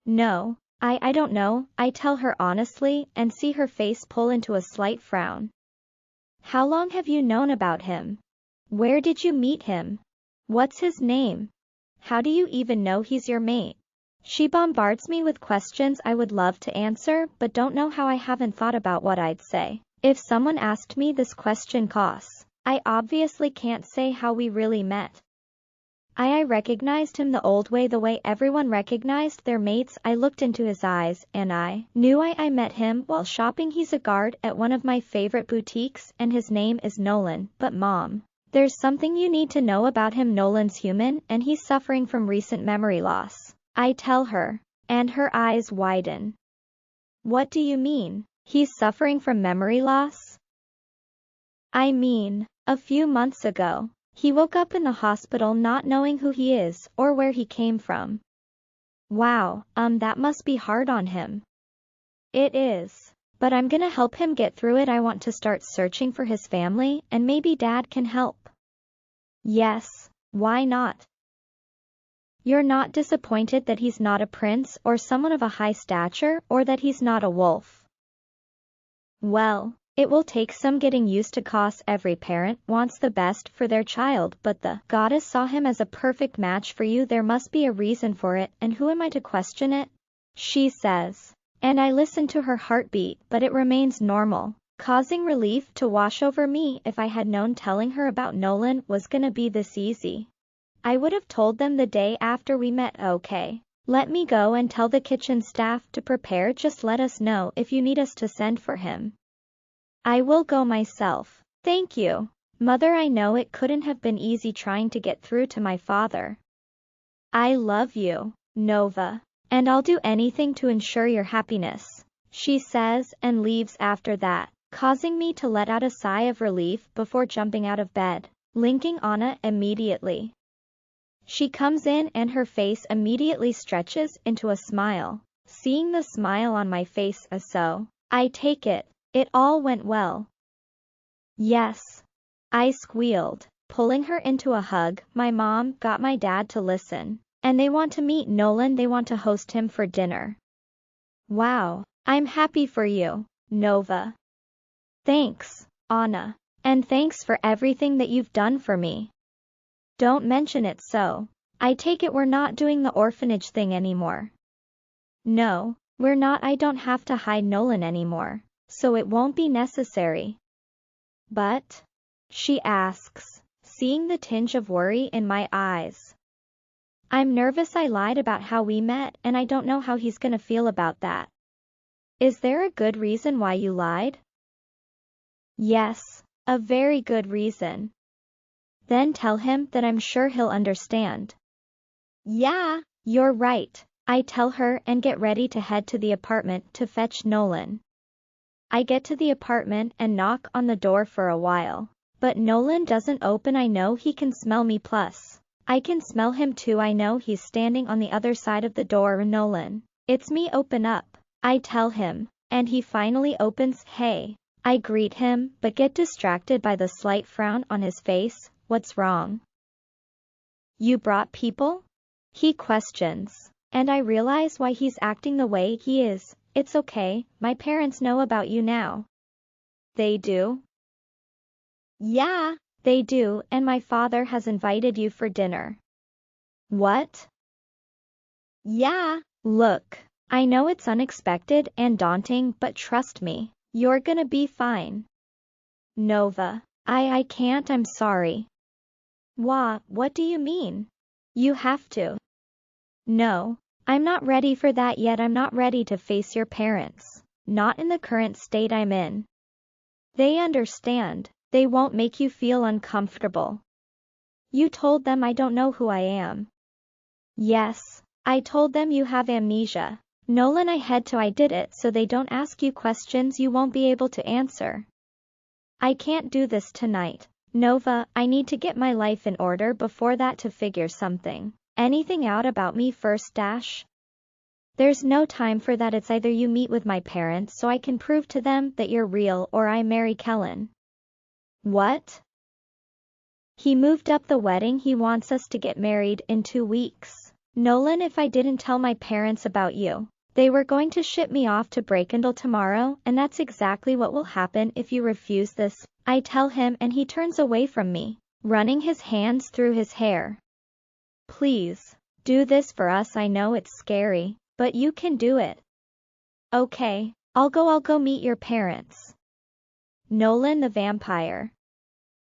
No, I don't know, I tell her honestly, and see her face pull into a slight frown. How long have you known about him? Where did you meet him? What's his name? How do you even know he's your mate? She bombards me with questions I would love to answer, but don't know how. I haven't thought about what I'd say if someone asked me this question. I obviously can't say how we really met. I recognized him the old way, the way everyone recognized their mates. I looked into his eyes, and I knew I met him while shopping. He's a guard at one of my favorite boutiques, and his name is Nolan. But Mom, there's something you need to know about him. Nolan's human, and he's suffering from recent memory loss, I tell her, and her eyes widen. What do you mean? He's suffering from memory loss? I mean, a few months ago, he woke up in the hospital not knowing who he is or where he came from. Wow, that must be hard on him. It is. But I'm gonna help him get through it. I want to start searching for his family, and maybe Dad can help. Yes, why not? You're not disappointed that he's not a prince or someone of a high stature, or that he's not a wolf? Well, it will take some getting used to. Cause every parent wants the best for their child, but the goddess saw him as a perfect match for you. There must be a reason for it, and who am I to question it? She says. And I listen to her heartbeat, but it remains normal, causing relief to wash over me. If I had known telling her about Nolan was gonna be this easy, I would have told them the day after we met. Okay, let me go and tell the kitchen staff to prepare. Just let us know if you need us to send for him. I will go myself. Thank you, Mother. I know it couldn't have been easy trying to get through to my father. I love you, Nova. And I'll do anything to ensure your happiness, she says, and leaves after that, causing me to let out a sigh of relief before jumping out of bed, linking Anna immediately. She comes in and her face immediately stretches into a smile. Seeing the smile on my face, so I take it all went well. Yes, I squealed, pulling her into a hug. My mom got my dad to listen. And they want to meet Nolan. They want to host him for dinner. Wow, I'm happy for you, Nova. Thanks, Anna. And thanks for everything that you've done for me. Don't mention it. So, I take it we're not doing the orphanage thing anymore. No, we're not. I don't have to hide Nolan anymore, so it won't be necessary. But? She asks, seeing the tinge of worry in my eyes. I'm nervous. I lied about how we met, and I don't know how he's gonna feel about that. Is there a good reason why you lied? Yes, a very good reason. Then tell him that. I'm sure he'll understand. Yeah, you're right. I tell her and get ready to head to the apartment to fetch Nolan. I get to the apartment and knock on the door for a while, but Nolan doesn't open. I know he can smell me, plus I can smell him too. I know he's standing on the other side of the door. Nolan, it's me. Open up, I tell him, and he finally opens. Hey, I greet him, but get distracted by the slight frown on his face. What's wrong? You brought people? He questions, and I realize why he's acting the way he is. It's okay, my parents know about you now. They do? Yeah, they do, and my father has invited you for dinner. What? Yeah, look, I know it's unexpected and daunting, but trust me, you're gonna be fine. Nova, I can't. I'm sorry. What do you mean? You have to. No, I'm not ready for that yet. I'm not ready to face your parents, not in the current state I'm in. They understand. They won't make you feel uncomfortable. You told them I don't know who I am. Yes, I told them you have amnesia. Nolan, I did it so they don't ask you questions you won't be able to answer. I can't do this tonight, Nova. I need to get my life in order before that to figure anything out about me first. There's no time for that. It's either you meet with my parents so I can prove to them that you're real, or I marry Kellen. What? He moved up the wedding. He wants us to get married in 2 weeks. Nolan, if I didn't tell my parents about you, they were going to ship me off to Breakendale tomorrow, and that's exactly what will happen if you refuse this, I tell him, and he turns away from me, running his hands through his hair. Please, do this for us. I know it's scary, but you can do it. Okay, I'll go meet your parents. Nolan the vampire.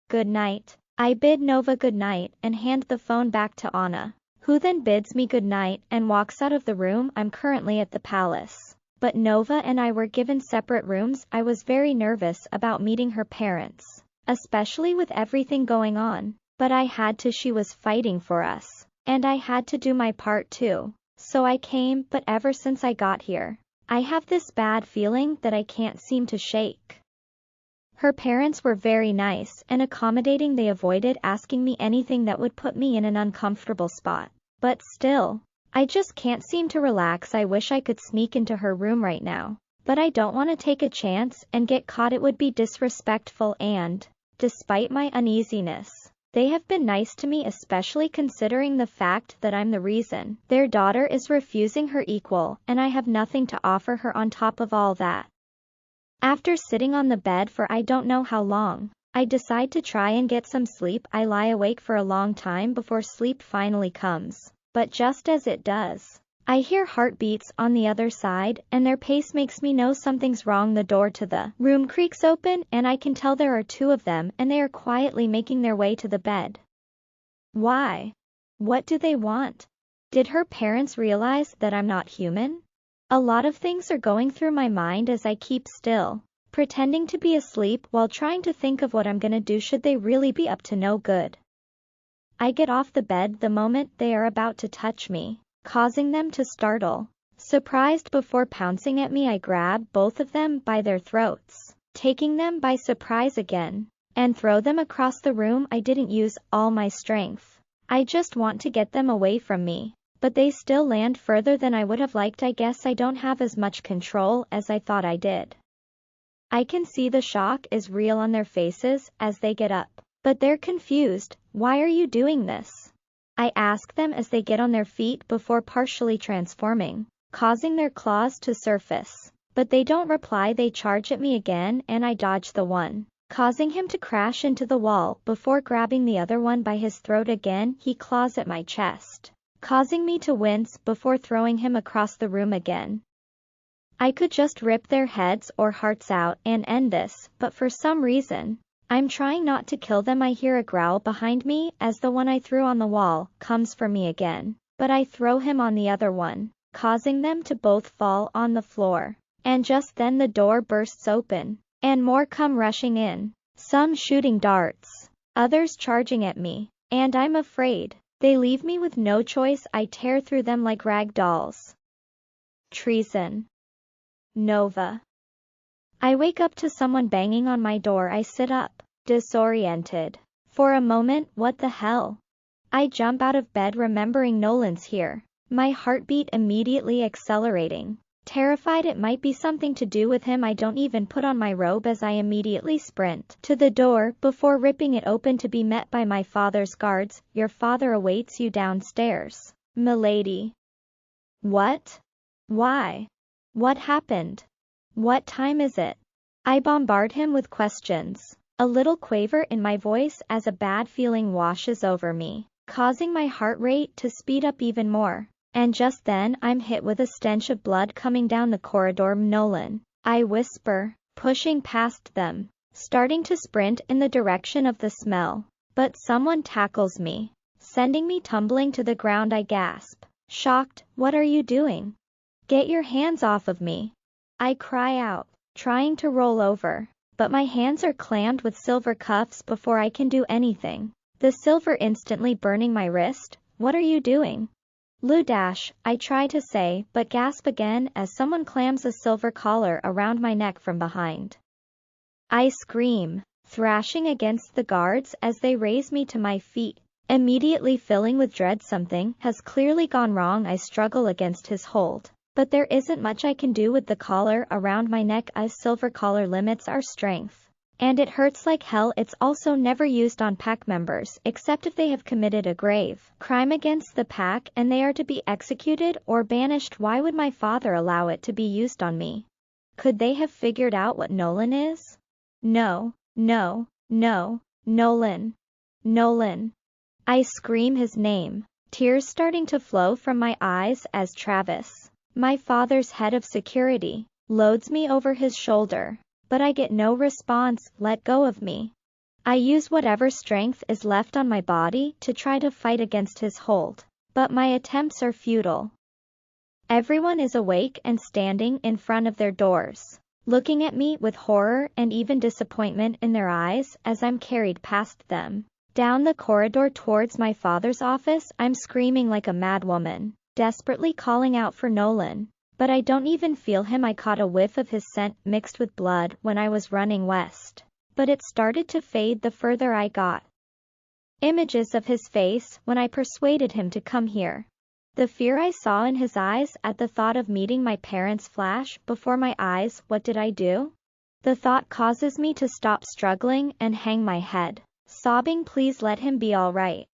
Good night. I bid Nova good night and hand the phone back to Anna, who then bids me good night and walks out of the room. I'm currently at the palace, but Nova and I were given separate rooms. I was very nervous about meeting her parents, especially with everything going on, but I had to. She was fighting for us, and I had to do my part too. So I came, but ever since I got here, I have this bad feeling that I can't seem to shake. Her parents were very nice and accommodating. They avoided asking me anything that would put me in an uncomfortable spot. But still, I just can't seem to relax. I wish I could sneak into her room right now. But I don't want to take a chance and get caught. It would be disrespectful and, despite my uneasiness, they have been nice to me, especially considering the fact that I'm the reason their daughter is refusing her equal and I have nothing to offer her on top of all that. After sitting on the bed for I don't know how long, I decide to try and get some sleep. I lie awake for a long time before sleep finally comes, but just as it does, I hear heartbeats on the other side, and their pace makes me know something's wrong. The door to the room creaks open, and I can tell there are two of them, and they are quietly making their way to the bed. Why? What do they want? Did her parents realize that I'm not human? A lot of things are going through my mind as I keep still, pretending to be asleep while trying to think of what I'm gonna do should they really be up to no good. I get off the bed the moment they are about to touch me, causing them to startle. Surprised before pouncing at me, I grab both of them by their throats, taking them by surprise again, and throw them across the room. I didn't use all my strength. I just want to get them away from me, but they still land further than I would have liked. I guess I don't have as much control as I thought I did. I can see the shock is real on their faces as they get up, but they're confused. Why are you doing this? I ask them as they get on their feet before partially transforming, causing their claws to surface. But they don't reply. They charge at me again and I dodge the one, causing him to crash into the wall before grabbing the other one by his throat again. He claws at my chest, causing me to wince before throwing him across the room again. I could just rip their heads or hearts out and end this, but for some reason, I'm trying not to kill them. I hear a growl behind me as the one I threw on the wall comes for me again, but I throw him on the other one, causing them to both fall on the floor. And just then the door bursts open, and more come rushing in, some shooting darts, others charging at me, and I'm afraid they leave me with no choice. I tear through them like rag dolls. Treason. Nova. I wake up to someone banging on my door. I sit up, disoriented. For a moment, what the hell? I jump out of bed remembering Nolan's here, my heartbeat immediately accelerating. Terrified it might be something to do with him, I don't even put on my robe as I immediately sprint to the door before ripping it open to be met by my father's guards. Your father awaits you downstairs, milady. What? Why? What happened? What time is it? I bombard him with questions, a little quaver in my voice as a bad feeling washes over me, causing my heart rate to speed up even more. And just then I'm hit with a stench of blood coming down the corridor. Nolan, I whisper, pushing past them, starting to sprint in the direction of the smell. But someone tackles me, sending me tumbling to the ground. I gasp, shocked. What are you doing? Get your hands off of me. I cry out, trying to roll over, but my hands are clammed with silver cuffs before I can do anything. The silver instantly burning my wrist. What are you doing? Ludash, I try to say, but gasp again as someone clams a silver collar around my neck from behind. I scream, thrashing against the guards as they raise me to my feet, immediately filling with dread. Something has clearly gone wrong. I struggle against his hold, but there isn't much I can do with the collar around my neck as silver collar limits our strength. And it hurts like hell. It's also never used on pack members except if they have committed a grave crime against the pack and they are to be executed or banished. Why would my father allow it to be used on me? Could they have figured out what Nolan is? No, no, no, Nolan. Nolan. I scream his name, tears starting to flow from my eyes as Travis, my father's head of security, loads me over his shoulder. But I get no response. Let go of me. I use whatever strength is left on my body to try to fight against his hold, but my attempts are futile. Everyone is awake and standing in front of their doors, looking at me with horror and even disappointment in their eyes as I'm carried past them, down the corridor towards my father's office. I'm screaming like a madwoman, desperately calling out for Nolan. but I don't even feel him. I caught a whiff of his scent mixed with blood when I was running west, but it started to fade the further I got. Images of his face when I persuaded him to come here. The fear I saw in his eyes at the thought of meeting my parents flash before my eyes. What did I do? The thought causes me to stop struggling and hang my head, sobbing, please let him be all right.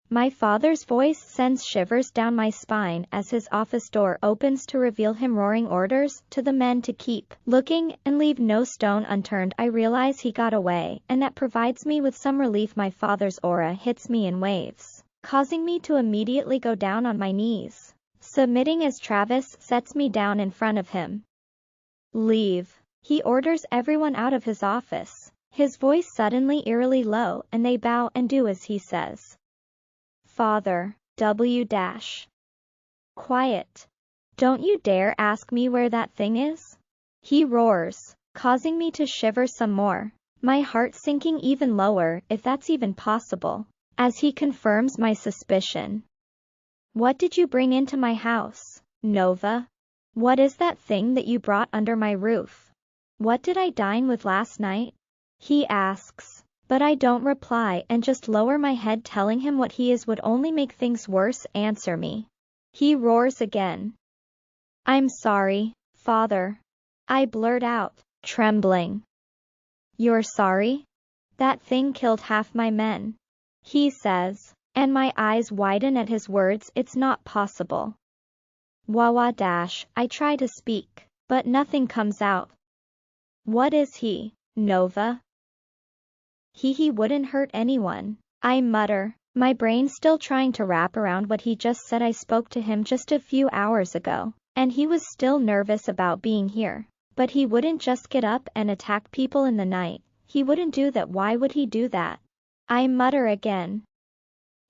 My father's voice sends shivers down my spine as his office door opens to reveal him roaring orders to the men to keep looking and leave no stone unturned. I realize he got away, and that provides me with some relief. My father's aura hits me in waves, causing me to immediately go down on my knees, submitting as Travis sets me down in front of him. Leave. He orders everyone out of his office, his voice suddenly eerily low, and they bow and do as he says. Father, Quiet. Don't you dare ask me where that thing is? He roars, causing me to shiver some more, my heart sinking even lower, if that's even possible, as he confirms my suspicion. What did you bring into my house, Nova? What is that thing that you brought under my roof? What did I dine with last night? He asks. But I don't reply and just lower my head, telling him what he is would only make things worse. Answer me. He roars again. I'm sorry, Father. I blurt out, trembling. You're sorry? That thing killed half my men. He says, and my eyes widen at his words. It's not possible. I try to speak, but nothing comes out. What is he, Nova? He wouldn't hurt anyone, I mutter, my brain still trying to wrap around what he just said. I spoke to him just a few hours ago, and he was still nervous about being here. But he wouldn't just get up and attack people in the night. He wouldn't do that. Why would he do that? I mutter again.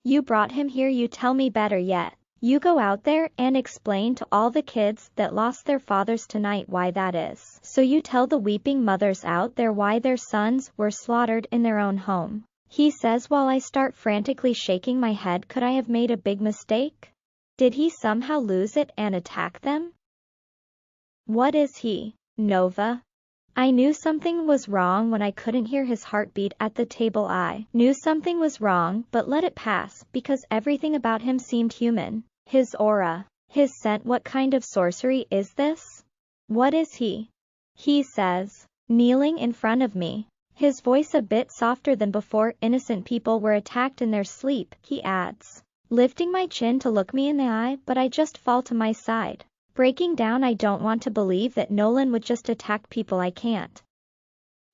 You brought him here. You tell me. Better yet, you go out there and explain to all the kids that lost their fathers tonight why that is. So you tell the weeping mothers out there why their sons were slaughtered in their own home. He says while I start frantically shaking my head. Could I have made a big mistake? Did he somehow lose it and attack them? What is he, Nova? I knew something was wrong when I couldn't hear his heartbeat at the table. I knew something was wrong, but let it pass because everything about him seemed human. His aura, his scent. What kind of sorcery is this? What is he? He says, kneeling in front of me, his voice a bit softer than before. Innocent people were attacked in their sleep, he adds, lifting my chin to look me in the eye, but I just fall to my side, breaking down. I don't want to believe that Nolan would just attack people. I can't.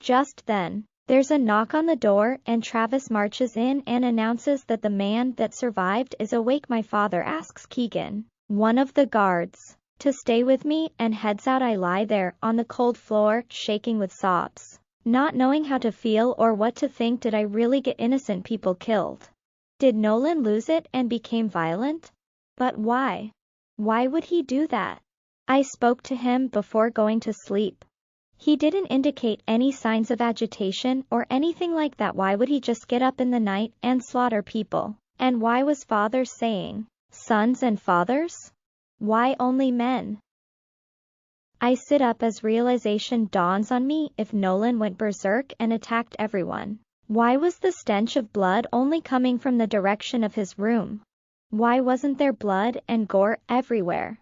Just then, there's a knock on the door and Travis marches in and announces that the man that survived is awake. My father asks Keegan, one of the guards, to stay with me and heads out. I lie there on the cold floor, shaking with sobs, not knowing how to feel or what to think. Did I really get innocent people killed? Did Nolan lose it and became violent? But why? Why would he do that? I spoke to him before going to sleep. He didn't indicate any signs of agitation or anything like that. Why would he just get up in the night and slaughter people? And why was father saying, sons and fathers? Why only men? I sit up as realization dawns on me. If Nolan went berserk and attacked everyone, why was the stench of blood only coming from the direction of his room? Why wasn't there blood and gore everywhere?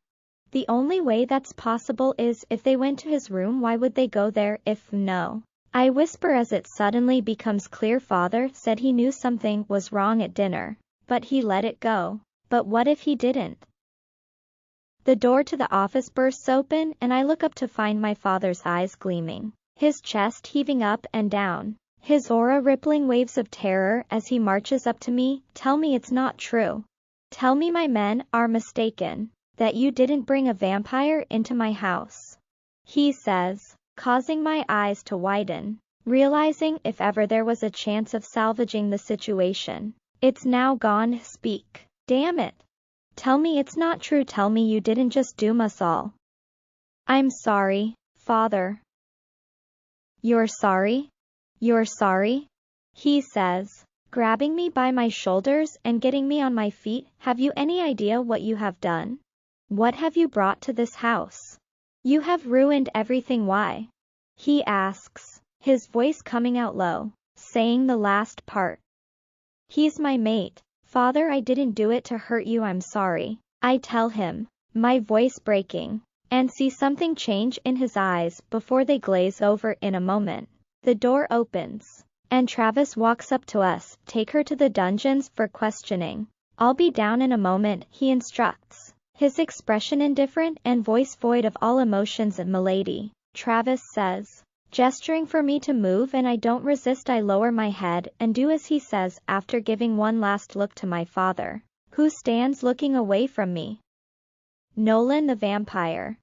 The only way that's possible is if they went to his room. Why would they go there if no? I whisper as it suddenly becomes clear. Father said he knew something was wrong at dinner, but he let it go. But what if he didn't? The door to the office bursts open and I look up to find my father's eyes gleaming, his chest heaving up and down, his aura rippling waves of terror as he marches up to me. Tell me it's not true. Tell me my men are mistaken, that you didn't bring a vampire into my house. He says, causing my eyes to widen, realizing if ever there was a chance of salvaging the situation, it's now gone. Speak. Damn it. Tell me it's not true. Tell me you didn't just doom us all. I'm sorry, Father. You're sorry? You're sorry? He says, grabbing me by my shoulders and getting me on my feet. Have you any idea what you have done? What have you brought to this house? You have ruined everything. Why? He asks, his voice coming out low, saying the last part. He's my mate. Father, I didn't do it to hurt you. I'm sorry. I tell him, my voice breaking, and see something change in his eyes before they glaze over in a moment. The door opens, and Travis walks up to us. Take her to the dungeons for questioning. I'll be down in a moment, he instructs, his expression indifferent and voice void of all emotions. And milady, Travis says, gesturing for me to move, and I don't resist. I lower my head and do as he says after giving one last look to my father, who stands looking away from me. Nolan the vampire.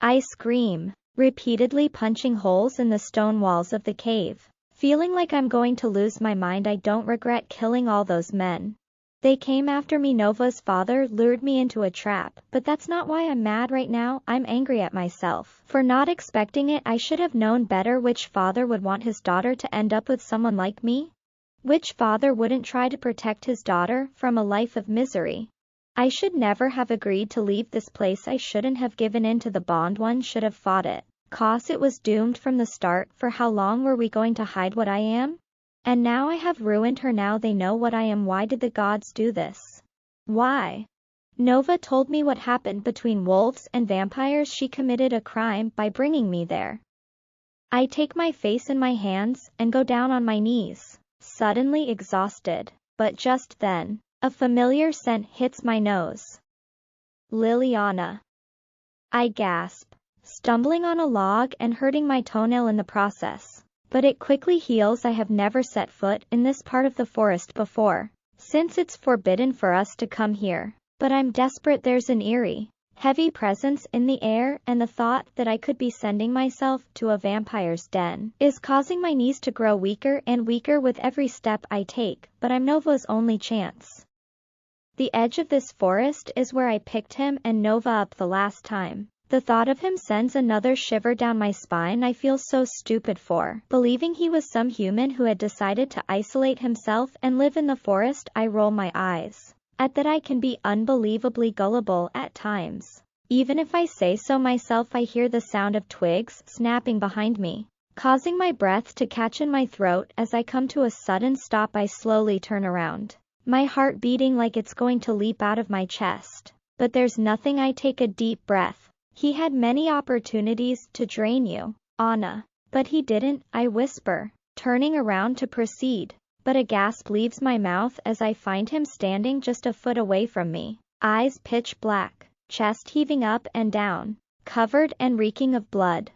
I scream, repeatedly punching holes in the stone walls of the cave, feeling like I'm going to lose my mind. I don't regret killing all those men. They came after me. Nova's father lured me into a trap, but that's not why I'm mad right now. I'm angry at myself for not expecting it. I should have known better. Which father would want his daughter to end up with someone like me? Which father wouldn't try to protect his daughter from a life of misery? I should never have agreed to leave this place. I shouldn't have given in to the bond. One should have fought it, 'cause it was doomed from the start. For how long were we going to hide what I am? And now I have ruined her. Now they know what I am. Why did the gods do this? Why? Nova told me what happened between wolves and vampires. She committed a crime by bringing me there. I take my face in my hands and go down on my knees, suddenly exhausted. But just then, a familiar scent hits my nose. Liliana. I gasp, stumbling on a log and hurting my toenail in the process. But it quickly heals. I have never set foot in this part of the forest before, since it's forbidden for us to come here. But I'm desperate. There's an eerie, heavy presence in the air, and the thought that I could be sending myself to a vampire's den is causing my knees to grow weaker and weaker with every step I take. But I'm Nova's only chance. The edge of this forest is where I picked him and Nova up the last time. The thought of him sends another shiver down my spine. I feel so stupid for believing he was some human who had decided to isolate himself and live in the forest. I roll my eyes at that. I can be unbelievably gullible at times. Even if I say so myself, I hear the sound of twigs snapping behind me, causing my breath to catch in my throat. As I come to a sudden stop, I slowly turn around, my heart beating like it's going to leap out of my chest. But there's nothing. I take a deep breath. He had many opportunities to drain you, Anna, but he didn't, I whisper, turning around to proceed. But a gasp leaves my mouth as I find him standing just a foot away from me, eyes pitch black, chest heaving up and down, covered and reeking of blood.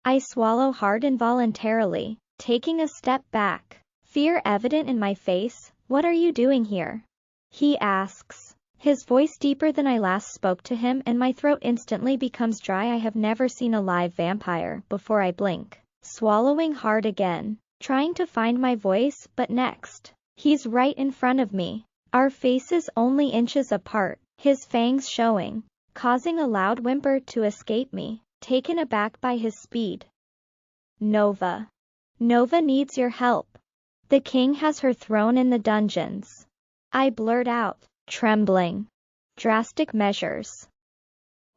I swallow hard involuntarily, taking a step back, fear evident in my face. What are you doing here? He asks, his voice deeper than I last spoke to him, and my throat instantly becomes dry. I have never seen a live vampire before. I blink, swallowing hard again, trying to find my voice. But next, he's right in front of me, our faces only inches apart, his fangs showing, causing a loud whimper to escape me, taken aback by his speed. Nova. Nova needs your help. The king has her thrown in the dungeons. I blurt out, trembling. Drastic measures.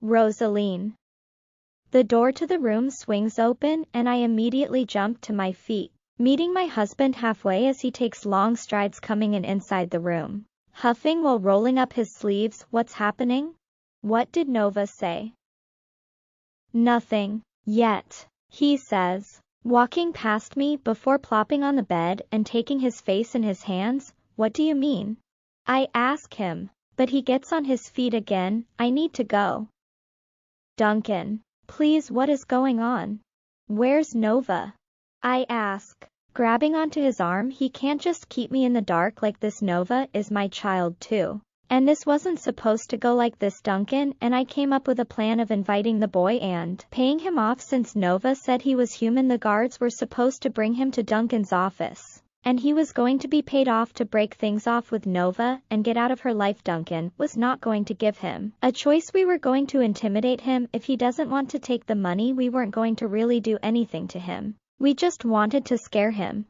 Rosaline. The door to the room swings open and I immediately jump to my feet, meeting my husband halfway as he takes long strides coming in inside the room, huffing while rolling up his sleeves. What's happening? What did Nova say? Nothing, yet, he says, walking past me before plopping on the bed and taking his face in his hands. What do you mean? I ask him, but he gets on his feet again. I need to go. Duncan, please, what is going on? Where's Nova? I ask, grabbing onto his arm. He can't just keep me in the dark like this. Nova is my child too. And this wasn't supposed to go like this, Duncan, and I came up with a plan of inviting the boy and paying him off. Since Nova said he was human, the guards were supposed to bring him to Duncan's office, and he was going to be paid off to break things off with Nova and get out of her life. Duncan was not going to give him a choice. We were going to intimidate him. If he doesn't want to take the money, we weren't going to really do anything to him. We just wanted to scare him.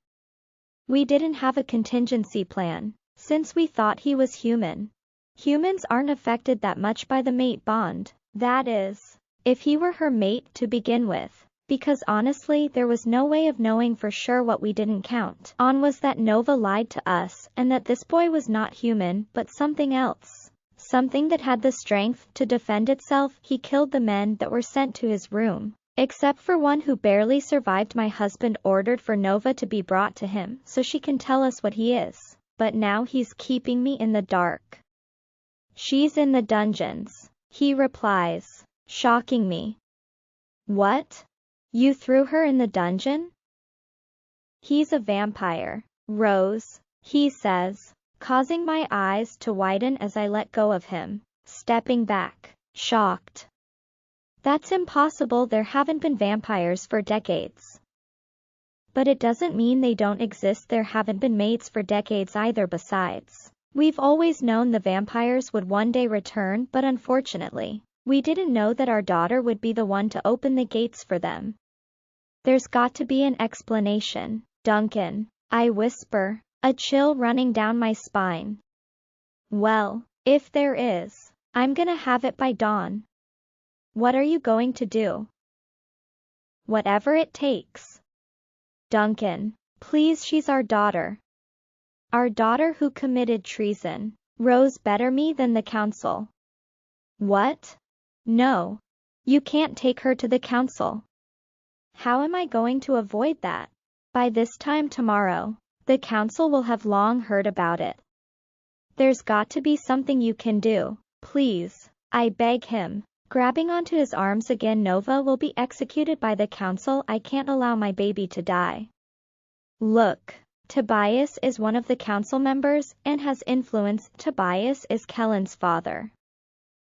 We didn't have a contingency plan, since we thought he was human. Humans aren't affected that much by the mate bond. That is, if he were her mate to begin with. Because honestly, there was no way of knowing for sure what we didn't count on was that Nova lied to us and that this boy was not human but something else. Something that had the strength to defend itself. He killed the men that were sent to his room. Except for one who barely survived. My husband ordered for Nova to be brought to him so she can tell us what he is. But now he's keeping me in the dark. She's in the dungeons, he replies, shocking me. What? You threw her in the dungeon? He's a vampire, Rose, he says, causing my eyes to widen as I let go of him, stepping back, shocked. That's impossible. There haven't been vampires for decades. But it doesn't mean they don't exist. There haven't been mates for decades either. Besides, we've always known the vampires would one day return, but unfortunately, we didn't know that our daughter would be the one to open the gates for them. There's got to be an explanation, Duncan, I whisper, a chill running down my spine. Well, if there is, I'm gonna have it by dawn. What are you going to do? Whatever it takes. Duncan, please, she's our daughter. Our daughter who committed treason. Rose better me than the council. What? No. You can't take her to the council. How am I going to avoid that? By this time tomorrow, the council will have long heard about it. There's got to be something you can do, please, I beg him. Grabbing onto his arms again. Nova will be executed by the council. I can't allow my baby to die. Look, Tobias is one of the council members and has influence. Tobias is Kellen's father.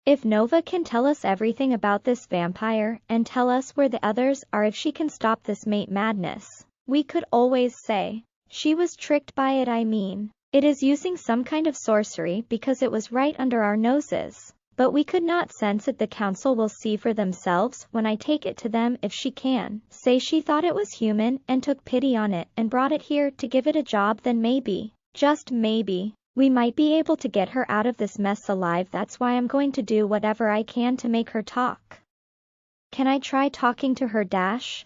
If Nova can tell us everything about this vampire and tell us where the others are, if she can stop this mate madness, we could always say, she was tricked by it. I mean, it is using some kind of sorcery because it was right under our noses. But we could not sense it. The council will see for themselves when I take it to them. If she can say she thought it was human and took pity on it and brought it here to give it a job, then maybe, just maybe, we might be able to get her out of this mess alive. That's why I'm going to do whatever I can to make her talk. Can I try talking to her? Dash?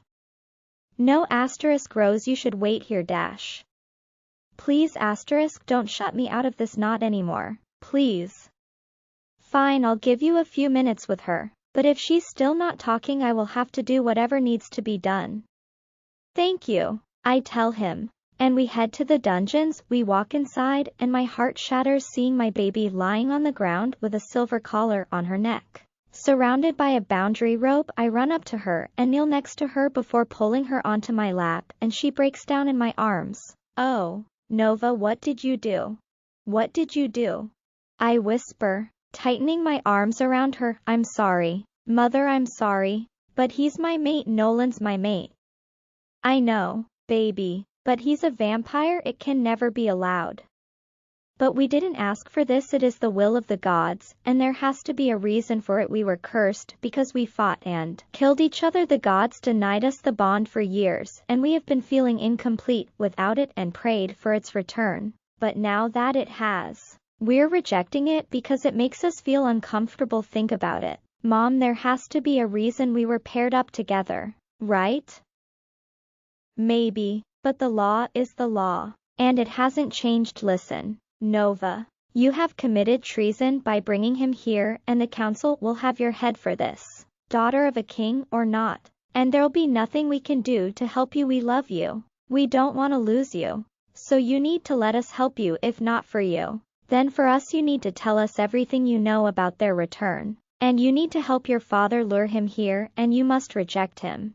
No, asterisk. Rose, you should wait here. Dash. Please, asterisk, don't shut me out of this. Not anymore, please. Fine, I'll give you a few minutes with her, but if she's still not talking, I will have to do whatever needs to be done. Thank you, I tell him, and we head to the dungeons. We walk inside, and my heart shatters seeing my baby lying on the ground with a silver collar on her neck. Surrounded by a boundary rope, I run up to her and kneel next to her before pulling her onto my lap, and she breaks down in my arms. Oh, Nova, what did you do? What did you do? I whisper, tightening my arms around her. I'm sorry, Mother, I'm sorry, but he's my mate. Nolan's my mate. I know, baby, but he's a vampire. It can never be allowed. But we didn't ask for this. It is the will of the gods, and there has to be a reason for it. We were cursed because we fought and killed each other. The gods denied us the bond for years, and we have been feeling incomplete without it and prayed for its return. But now that it has, we're rejecting it because it makes us feel uncomfortable. Think about it, Mom, there has to be a reason. We were paired up together, right? Maybe, but the law is the law, and it hasn't changed. Listen, Nova, you have committed treason by bringing him here, and the council will have your head for this, daughter of a king or not, and there'll be nothing we can do to help you. We love you. We don't want to lose you. So you need to let us help you. If not for you, then for us. You need to tell us everything you know about their return, and you need to help your father lure him here, and you must reject him.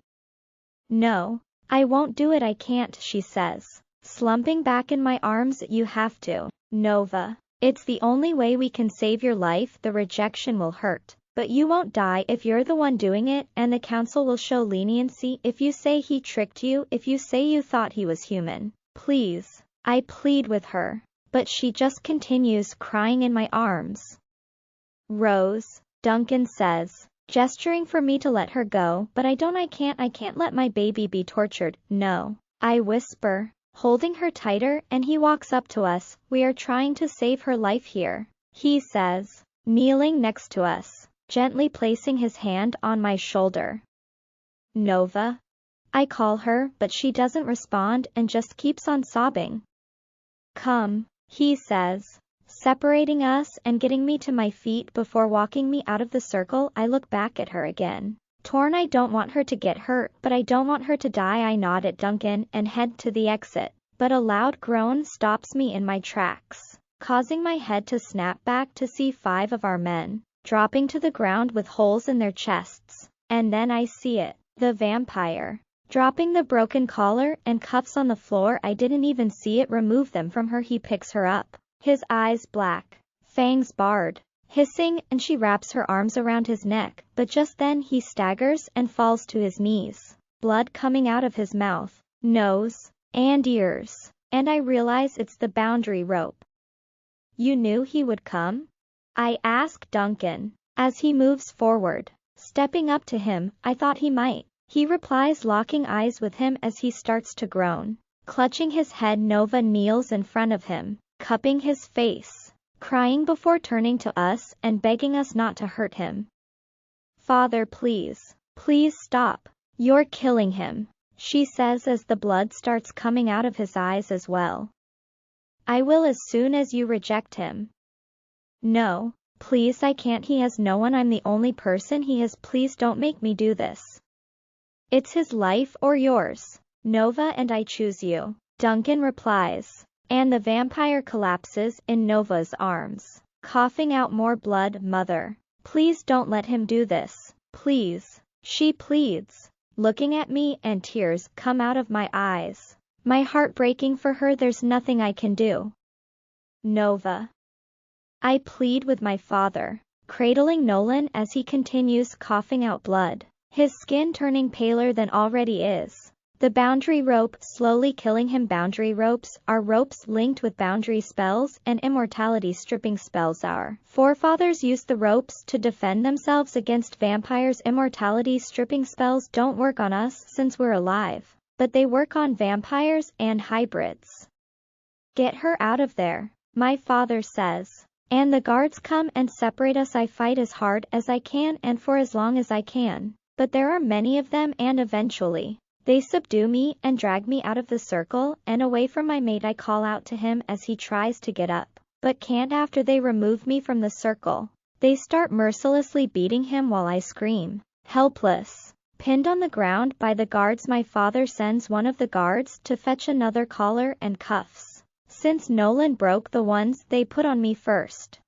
No, I won't do it. I can't, she says, slumping back in my arms. You have to, Nova. It's the only way we can save your life. The rejection will hurt, but you won't die if you're the one doing it, and the council will show leniency if you say he tricked you, if you say you thought he was human. Please, I plead with her, but she just continues crying in my arms. Rose, Duncan says, gesturing for me to let her go, but I can't let my baby be tortured. No, I whisper, holding her tighter, and he walks up to us. We are trying to save her life here. he says, kneeling next to us, gently placing his hand on my shoulder. Nova. I call her, but she doesn't respond and just keeps on sobbing. Come, he says, separating us and getting me to my feet before walking me out of the circle. I look back at her again. Torn, I don't want her to get hurt, but I don't want her to die. I nod at Duncan and head to the exit, but a loud groan stops me in my tracks, causing my head to snap back to see 5 of our men, dropping to the ground with holes in their chests. And then I see it, the vampire, dropping the broken collar and cuffs on the floor. I didn't even see it remove them from her. He picks her up, his eyes black, fangs barred, hissing, and she wraps her arms around his neck, but just then he staggers and falls to his knees, blood coming out of his mouth, nose, and ears, and I realize it's the boundary rope. You knew he would come? I ask Duncan, as he moves forward, stepping up to him. I thought he might, he replies, locking eyes with him as he starts to groan. Clutching his head, Nova kneels in front of him, cupping his face, crying before turning to us and begging us not to hurt him. Father, please, please stop. You're killing him, she says as the blood starts coming out of his eyes as well. I will as soon as you reject him. No, please, I can't. He has no one. I'm the only person he has. Please don't make me do this. It's his life or yours, Nova, and I choose you, Duncan replies. And the vampire collapses in Nova's arms, coughing out more blood. Mother, please don't let him do this, please, she pleads, looking at me, and tears come out of my eyes. My heart breaking for her. There's nothing I can do. Nova, I plead with my father, cradling Nolan as he continues coughing out blood, his skin turning paler than already is. The boundary rope slowly killing him. Boundary ropes are ropes linked with boundary spells and immortality stripping spells. Our forefathers used the ropes to defend themselves against vampires. Immortality stripping spells don't work on us since we're alive, but they work on vampires and hybrids. Get her out of there, my father says. And the guards come and separate us. I fight as hard as I can and for as long as I can, but there are many of them, and eventually they subdue me and drag me out of the circle and away from my mate. I call out to him as he tries to get up, but can't. After they remove me from the circle, they start mercilessly beating him while I scream, helpless, pinned on the ground by the guards. My father sends one of the guards to fetch another collar and cuffs, since Nolan broke the ones they put on me first.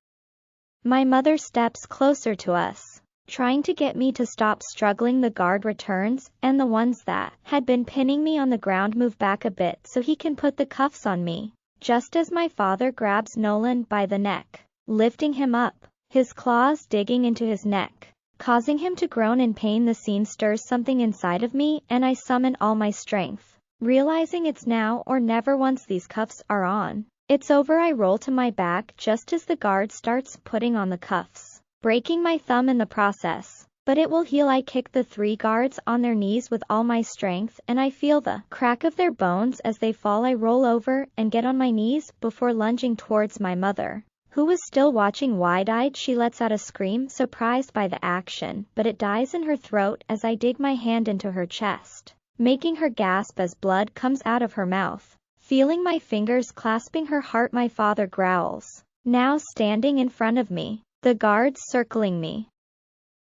My mother steps closer to us, trying to get me to stop struggling. The guard returns, and the ones that had been pinning me on the ground move back a bit so he can put the cuffs on me, just as my father grabs Nolan by the neck, lifting him up, his claws digging into his neck, causing him to groan in pain. The scene stirs something inside of me, and I summon all my strength, realizing it's now or never. Once these cuffs are on, it's over. I roll to my back just as the guard starts putting on the cuffs, breaking my thumb in the process, but it will heal. I kick the 3 guards on their knees with all my strength, and I feel the crack of their bones as they fall. I roll over and get on my knees before lunging towards my mother, who was still watching wide-eyed. She lets out a scream, surprised by the action, but it dies in her throat as I dig my hand into her chest, making her gasp as blood comes out of her mouth. Feeling my fingers clasping her heart, my father growls, now standing in front of me, the guards circling me.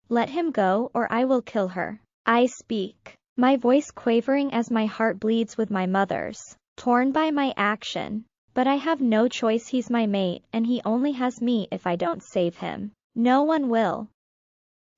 Let him go or I will kill her, I speak, my voice quavering as my heart bleeds with my mother's, torn by my action. But I have no choice. He's my mate, and he only has me. If I don't save him, no one will.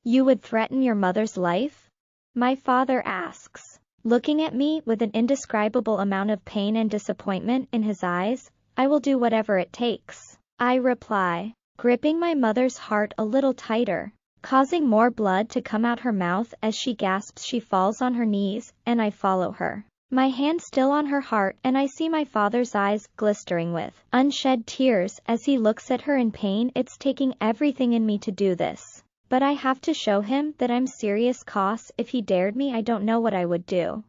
You would threaten your mother's life? My father asks, looking at me with an indescribable amount of pain and disappointment in his eyes. I will do whatever it takes, I reply, gripping my mother's heart a little tighter, causing more blood to come out her mouth as she gasps. She falls on her knees, and I follow her, my hand still on her heart, and I see my father's eyes glistering with unshed tears as he looks at her in pain. It's taking everything in me to do this, but I have to show him that I'm serious. Cause if he dared me, I don't know what I would do.